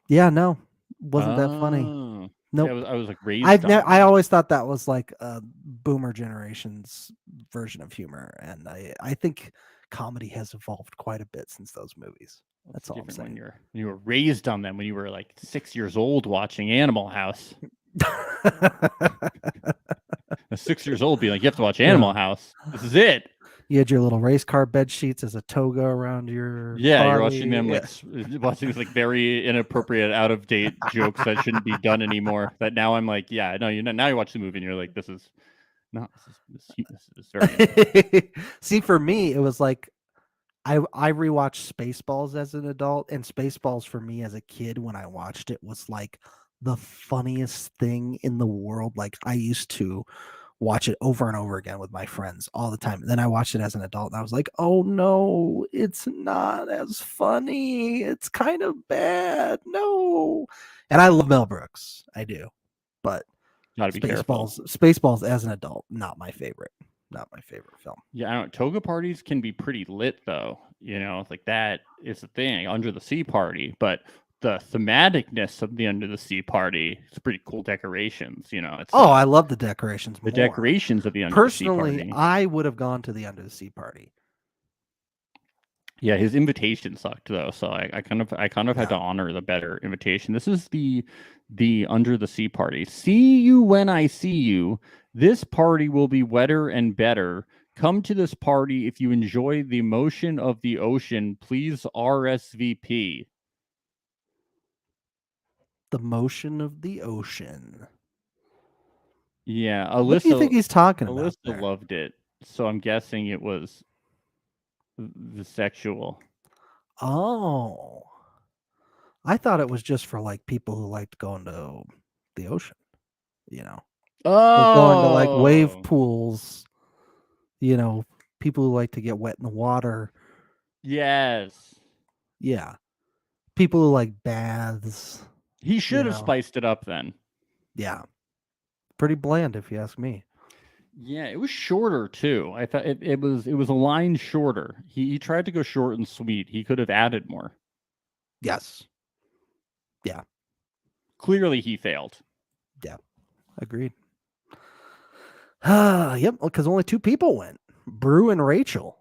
Yeah, no. Wasn't that funny. Oh. Nope. Yeah, I was like raised on I always thought that was like a boomer generation's version of humor, and I think comedy has evolved quite a bit since those moves. That's all I'm saying. When you were raised on them when you were like 6 years old watching Animal House. 6 years old being like, you have to watch Animal House. This is it. You had your little race car bed sheets as a toga around your Yeah, body. you're watching them like watching these like very inappropriate, out of date jokes that shouldn't be done anymore. That now I'm like, yeah, no, now you watch the movie and you're like, this is very See, for me, it was like I rewatched Spaceballs as an adult, and Spaceballs for me as a kid when I watched it was like the funniest thing in the world. Like I used to watch it over and over again with my friends all the time. And then I watched it as an adult and I was like, oh no, it's not as funny. It's kind of bad. No. And I love Mel Brooks. I do. But gotta be careful. Spaceballs as an adult, not my favorite. Not my favorite film. Yeah, I don't. Toga parties can be pretty lit though. You know, like that is the thing. Under the Sea Party, but the thematicness of the Under the Sea Party, it's pretty cool decorations. You know, it's I love the decorations. The decorations of the Under Personally, the Sea Party. I would have gone to the Under the Sea Party. Yeah, his invitation sucked though, so I kind of had to honor the better invitation. This is the Under the Sea Party. See you when I see you. This party will be wetter and better. Come to this party if you enjoy the motion of the ocean. Please RSVP. The motion of the ocean. Yeah, Alyssa. What do you think he's talking about? Alyssa loved it, so I'm guessing it was the sexual. Oh, I thought it was just for like people who liked going to the ocean. You know, going to like wave pools. You know, people who like to get wet in the water. Yes. Yeah, people who like baths. He should have spiced it up then. Yeah. Pretty bland if you ask me. Yeah, it was shorter too. I thought it was a line shorter. He tried to go short and sweet. He could have added more. Yes. Yeah. Clearly he failed. Yeah. Agreed. Yep, because only 2 people went. Brew and Rachel.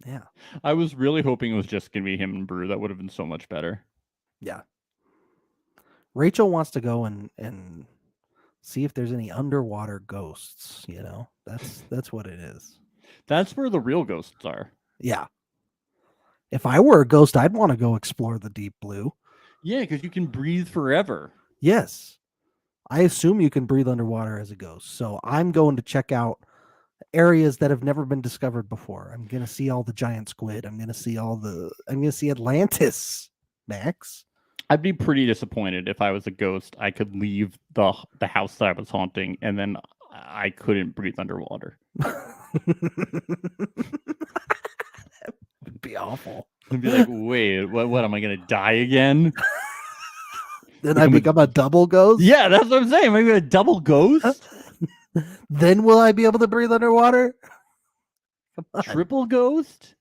Yeah. I was really hoping it was just gonna be him and Brew. That would have been so much better. Yeah. Rachel wants to go and see if there's any underwater ghosts, you know. That's what it is. That's where the real ghosts are. Yeah. If I were a ghost, I'd want to go explore the deep blue. Yeah, because you can breathe forever. Yes. I assume you can breathe underwater as a ghost. So I'm going to check out areas that have never been discovered before. I'm going to see all the giant squid. I'm going to see Atlantis, Max. I'd be pretty disappointed if I was a ghost. I could leave the house that I was haunting, and then I couldn't breathe underwater. That would be awful. I'd be like, wait, what am I going to die again? Then I become a double ghost? Yeah, that's what I'm saying. Am I going to double ghost? Then will I be able to breathe underwater? Triple ghost?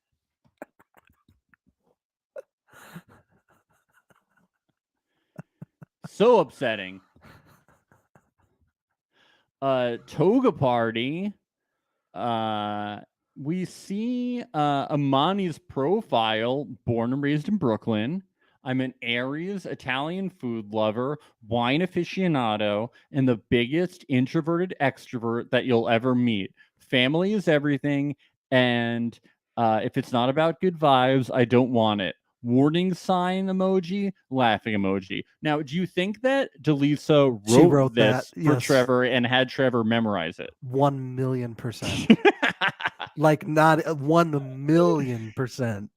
So upsetting. Toga party. We see Amani's profile, born and raised in Brooklyn. I'm an Aries Italian food lover, wine aficionado, and the biggest introverted extrovert that you'll ever meet. Family is everything, And if it's not about good vibes, I don't want it. Warning sign emoji, laughing emoji. Now, do you think that Delisa She wrote wrote this that, for yes. Trevor and had Trevor memorize it? 1,000,000%. Like not 1,000,000%.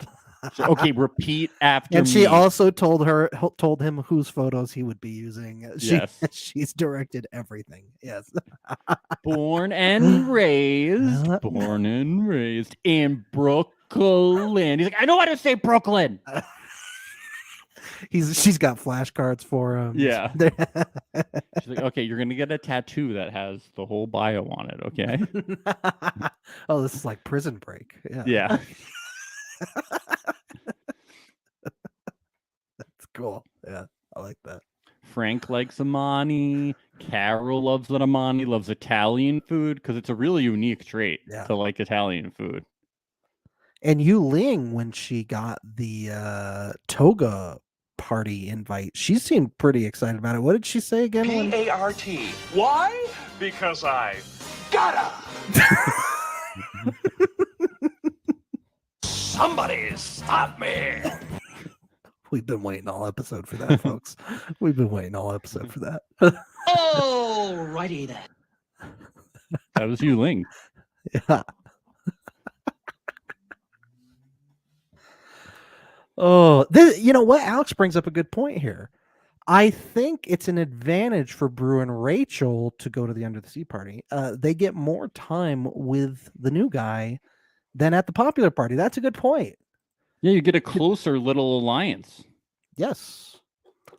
So, okay, repeat after And me. she also told him whose photos he would be using. Yes. She's directed everything. Yes. Born and raised in Brooklyn. He's like, I know how to say Brooklyn. She's got flashcards for him. Yeah. She's like, okay, you're gonna get a tattoo that has the whole bio on it, okay? Oh, this is like Prison Break. Yeah. Yeah. That's cool. Yeah, I like that. Frank likes Amani. Carol loves that Amani loves Italian food because it's a really unique trait to like Italian food. And Yu Ling, when she got the toga party invite, she seemed pretty excited about it. What did she say again? P-A-R-T. Why? Because I gotta. Somebody stop me. We've been waiting all episode for that, folks. We've been waiting all episode for that. Alrighty then. That was Yu Ling. Yeah. Oh, you know what? Alex brings up a good point here. I think it's an advantage for Brew and Rachel to go to the Under the Sea party. They get more time with the new guy than at the popular party. That's a good point. Yeah, you get a closer little alliance. Yes.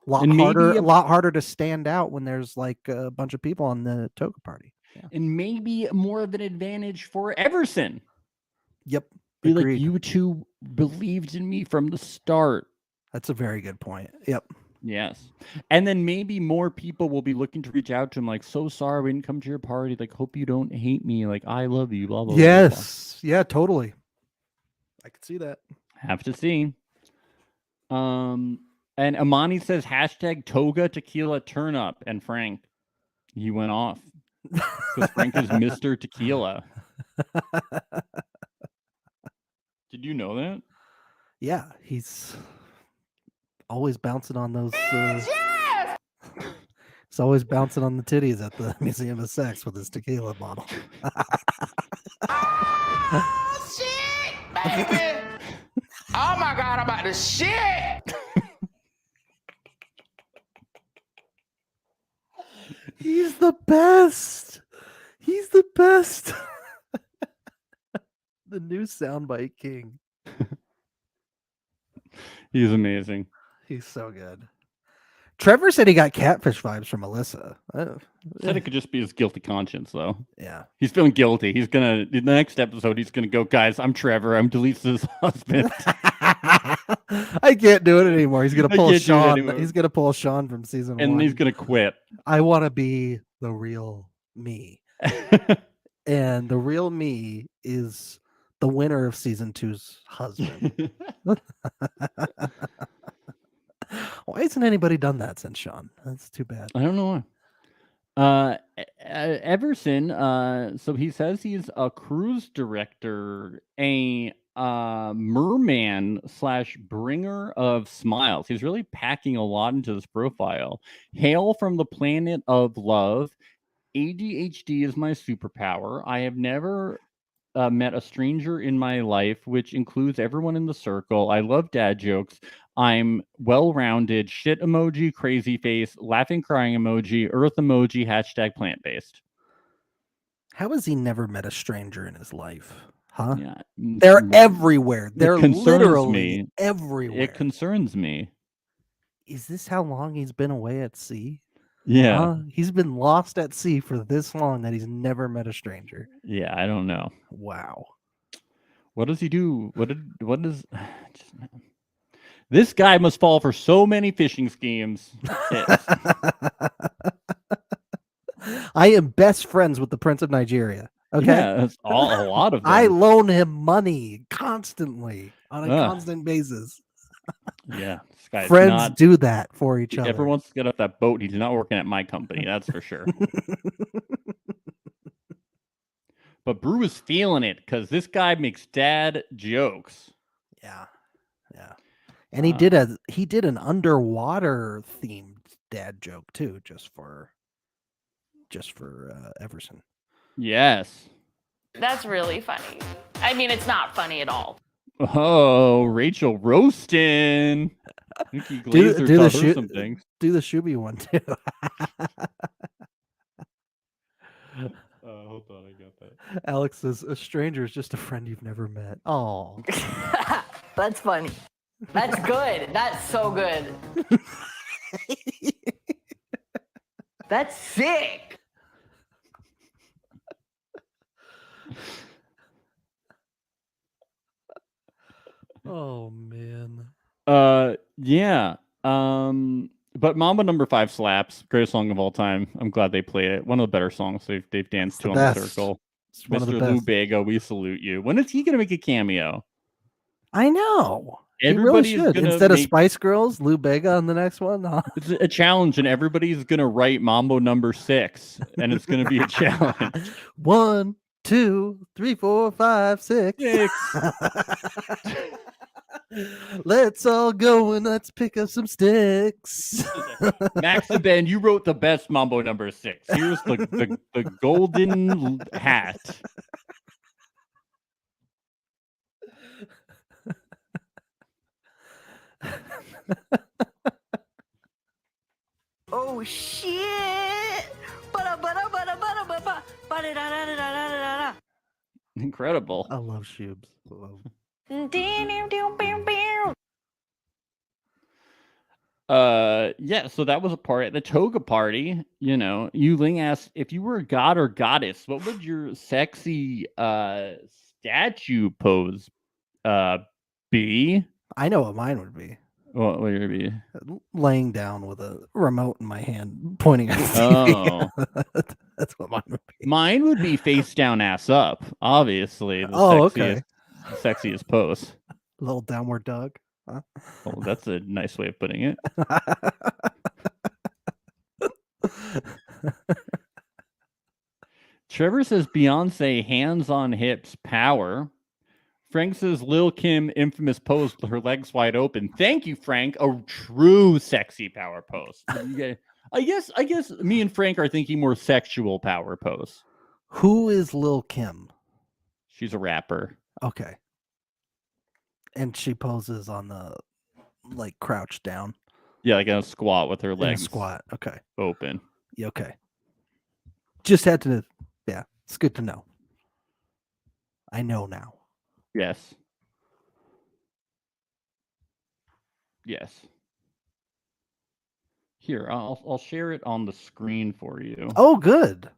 A lot harder to stand out when there's like a bunch of people on the toga party. Yeah. And maybe more of an advantage for Everson. Yep. Be like, you two believed in me from the start. That's a very good point. Yep. Yes. And then maybe more people will be looking to reach out to him like, so sorry we didn't come to your party. Like, hope you don't hate me. Like, I love you. Blah, blah, yes. Blah, blah. Yeah, totally. I can see that. Have to see. And Amani says hashtag toga tequila turn up. And Frank, he went off. Because Frank is Mr. Tequila. Did you know that? Yeah, he's always bouncing on those. He's always bouncing on the titties at the Museum of Sex with his tequila bottle. Oh, shit, baby. Oh, my God, I'm about to shit. He's the best. He's the best. The new soundbite king. He's amazing. He's so good. Trevor said he got catfish vibes from Alyssa. Said it could just be his guilty conscience, though. Yeah. He's feeling guilty. He's gonna, in the next episode, he's gonna go, guys, I'm Trevor. I'm Delisa's husband. I can't do it anymore. He's gonna pull Sean. He's gonna pull Sean from season 1. And he's gonna quit. I want to be the real me. And the real me is the winner of season 2's husband. Why hasn't anybody done that since Sean? That's too bad. I don't know why. Everson, so he says he's a cruise director, a merman / bringer of smiles. He's really packing a lot into this profile. Hail from the planet of love. ADHD is my superpower. I have never met a stranger in my life, which includes everyone in the circle. I love dad jokes. I'm well-rounded. Shit emoji, crazy face, laughing, crying emoji, earth emoji, hashtag plant-based. How has he never met a stranger in his life? Huh? Yeah, they're everywhere. They're literally me. Everywhere. It concerns me. Is this how long he's been away at sea? Yeah. He's been lost at sea for this long that he's never met a stranger. Yeah, I don't know. Wow. What does he do? What does this guy must fall for so many phishing schemes? I am best friends with the Prince of Nigeria. Okay. Yeah, that's a lot of them. I loan him money constantly on a constant basis. Yeah. This guy's friends do that for each other. Everyone wants to get off that boat. He's not working at my company, that's for sure. But Brew is feeling it because this guy makes dad jokes. Yeah. And he did an underwater themed dad joke too, just for Everson. Yes. That's really funny. I mean, it's not funny at all. Oh, Rachel roasting. Nikki Glazer taught her some things. Do the Shuby one too. Hold on, I got that. Alex says, "A stranger is just a friend you've never met." Oh, That's funny. That's good. That's so good. That's sick. oh man. Yeah. But Mambo Number 5 slaps. Greatest song of all time. I'm glad they played it. One of the better songs they've danced to on the circle. It's one of the Mr. best. Lou Bega, we salute you. When is he gonna make a cameo? I know. Everybody he is really should. gonna Instead of make- Spice Girls, Lou Bega on the next one. Huh? It's a challenge, and everybody's gonna write Mambo Number 6, and it's gonna be a challenge. 1, 2, 3, 4, 5, 6. 6. Let's all go and let's pick up some sticks. Max the Ben, you wrote the best Mambo Number 6. Here's the golden hat. Oh shit! Incredible. I love Shubes. Yeah, so that was a part at the toga party. You know, Yuling asked if you were a god or goddess, what would your sexy statue pose be? I know what mine would be. What would it be? Laying down with a remote in my hand, pointing at the TV. Oh. That's what mine would be. Mine would be face down, ass up. Obviously, the okay. sexiest pose. A little downward dog. Huh? Oh, that's a nice way of putting it. Trevor says Beyonce hands on hips power. Frank says Lil Kim infamous pose with her legs wide open. Thank you, Frank. A true sexy power pose. I guess me and Frank are thinking more sexual power pose. Who is Lil Kim? She's a rapper. Okay. And she poses on the crouched down. Yeah, like in a squat with her In a legs squat. Okay. open. Yeah, okay. Just had to. Yeah, it's good to know. I know now. Yes. Yes. Here, I'll share it on the screen for you. Oh, good.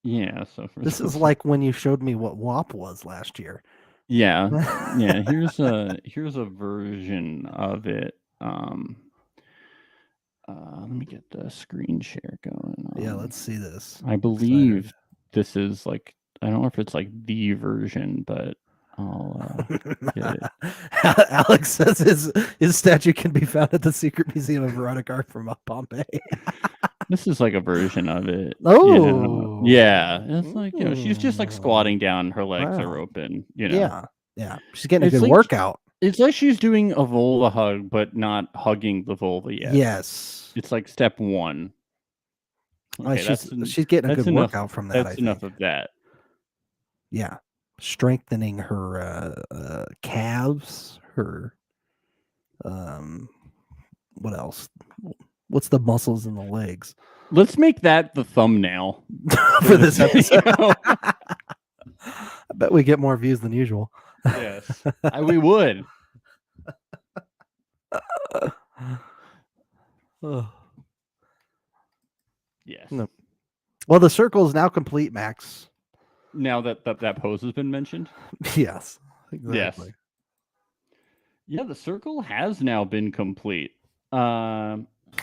Yeah. So This is like when you showed me what WAP was last year. Yeah. Yeah. Here's a version of it. Let me get the screen share going. Yeah, let's see this. I believe this is like, I don't know if it's like the version, but I'll get it. Alex says his statue can be found at the Secret Museum of Erotic Art from Pompeii. This is like a version of it. Oh, you know? Yeah. It's like, you know, she's just like squatting down, her legs are open, you know. Yeah. She's getting a It's good like- workout. It's like she's doing a vulva hug, but not hugging the vulva yet. Yes. It's like step 1. Okay, she's getting a that's good enough- workout from that. That's I enough think. of that. Yeah. Strengthening her calves, her what else? What's the muscles in the legs? Let's make that the thumbnail For this episode. video. I bet we get more views than usual. Yes, we would. Oh. Yes. No. Well, the circle is now complete, Max. Now that pose has been mentioned. Yes. Exactly. Yes. Yeah, the circle has now been complete. I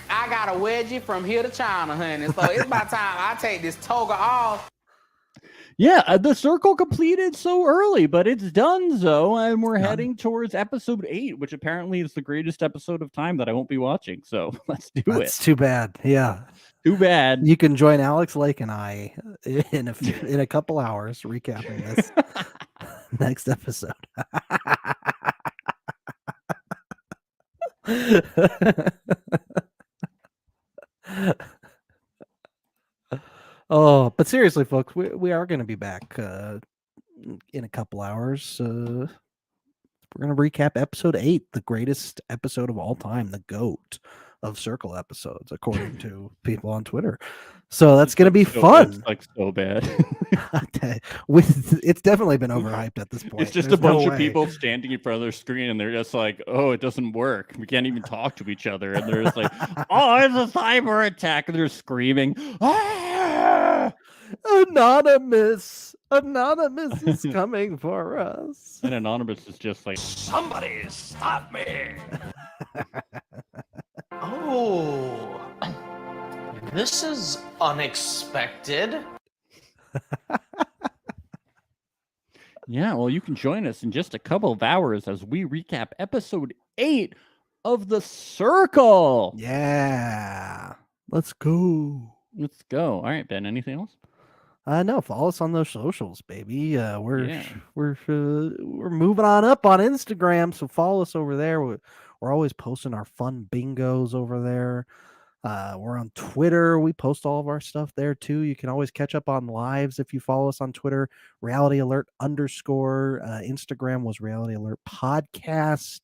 got a wedgie from here to China, honey. So it's about time I take this toga off. Yeah, the circle completed so early, but it's done, so and we're heading towards episode 8, which apparently is the greatest episode of time that I won't be watching. So let's do it. That's too bad. Yeah. Too bad. You can join Alex Lake and I in a couple hours recapping this next episode. Oh, but seriously, folks, we are going to be back in a couple hours. We're going to recap episode 8, the greatest episode of all time, the GOAT of Circle episodes, according to people on Twitter. So that's going to be fun. It's like so bad. It's definitely been overhyped at this point. It's just There's a bunch no of people standing in front of their screen and they're just like, oh, it doesn't work. We can't even talk to each other. And they're just like, oh, it's a cyber attack. And they're screaming, ah! Anonymous is coming for us. And Anonymous is just like, Somebody stop me! Oh, this is unexpected. yeah, well, you can join us in just a couple of hours as we recap episode 8 of The Circle. Yeah. Let's go. Let's go. All right, Ben, anything else? No, follow us on those socials, baby. We're moving on up on Instagram, so follow us over there. We're always posting our fun bingos over there. We're on Twitter. We post all of our stuff there too. You can always catch up on lives if you follow us on Twitter. Reality Alert _ Instagram was Reality Alert Podcast.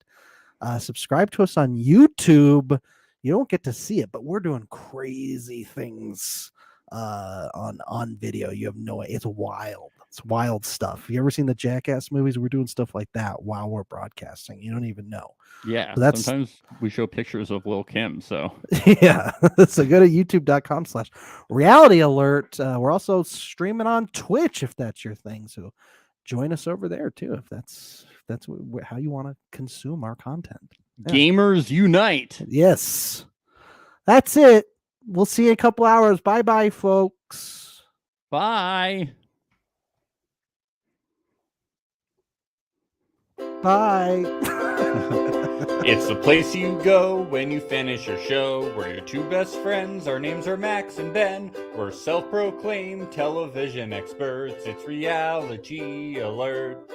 Subscribe to us on YouTube. You don't get to see it, but we're doing crazy things on video. You have no idea. It's wild. It's wild stuff. You ever seen the Jackass movies? We're doing stuff like that while we're broadcasting. You don't even know. Yeah, so sometimes we show pictures of Lil Kim. So yeah, so go to youtube.com/reality alert. We're also streaming on Twitch if that's your thing. So join us over there too if that's how you want to consume our content. Yeah. Gamers unite. Yes, that's it. We'll see you in a couple hours. Bye, folks. Bye. Bye. It's the place you go when you finish your show. We're your two best friends. Our names are Max and Ben. We're self-proclaimed television experts. It's Reality Alert.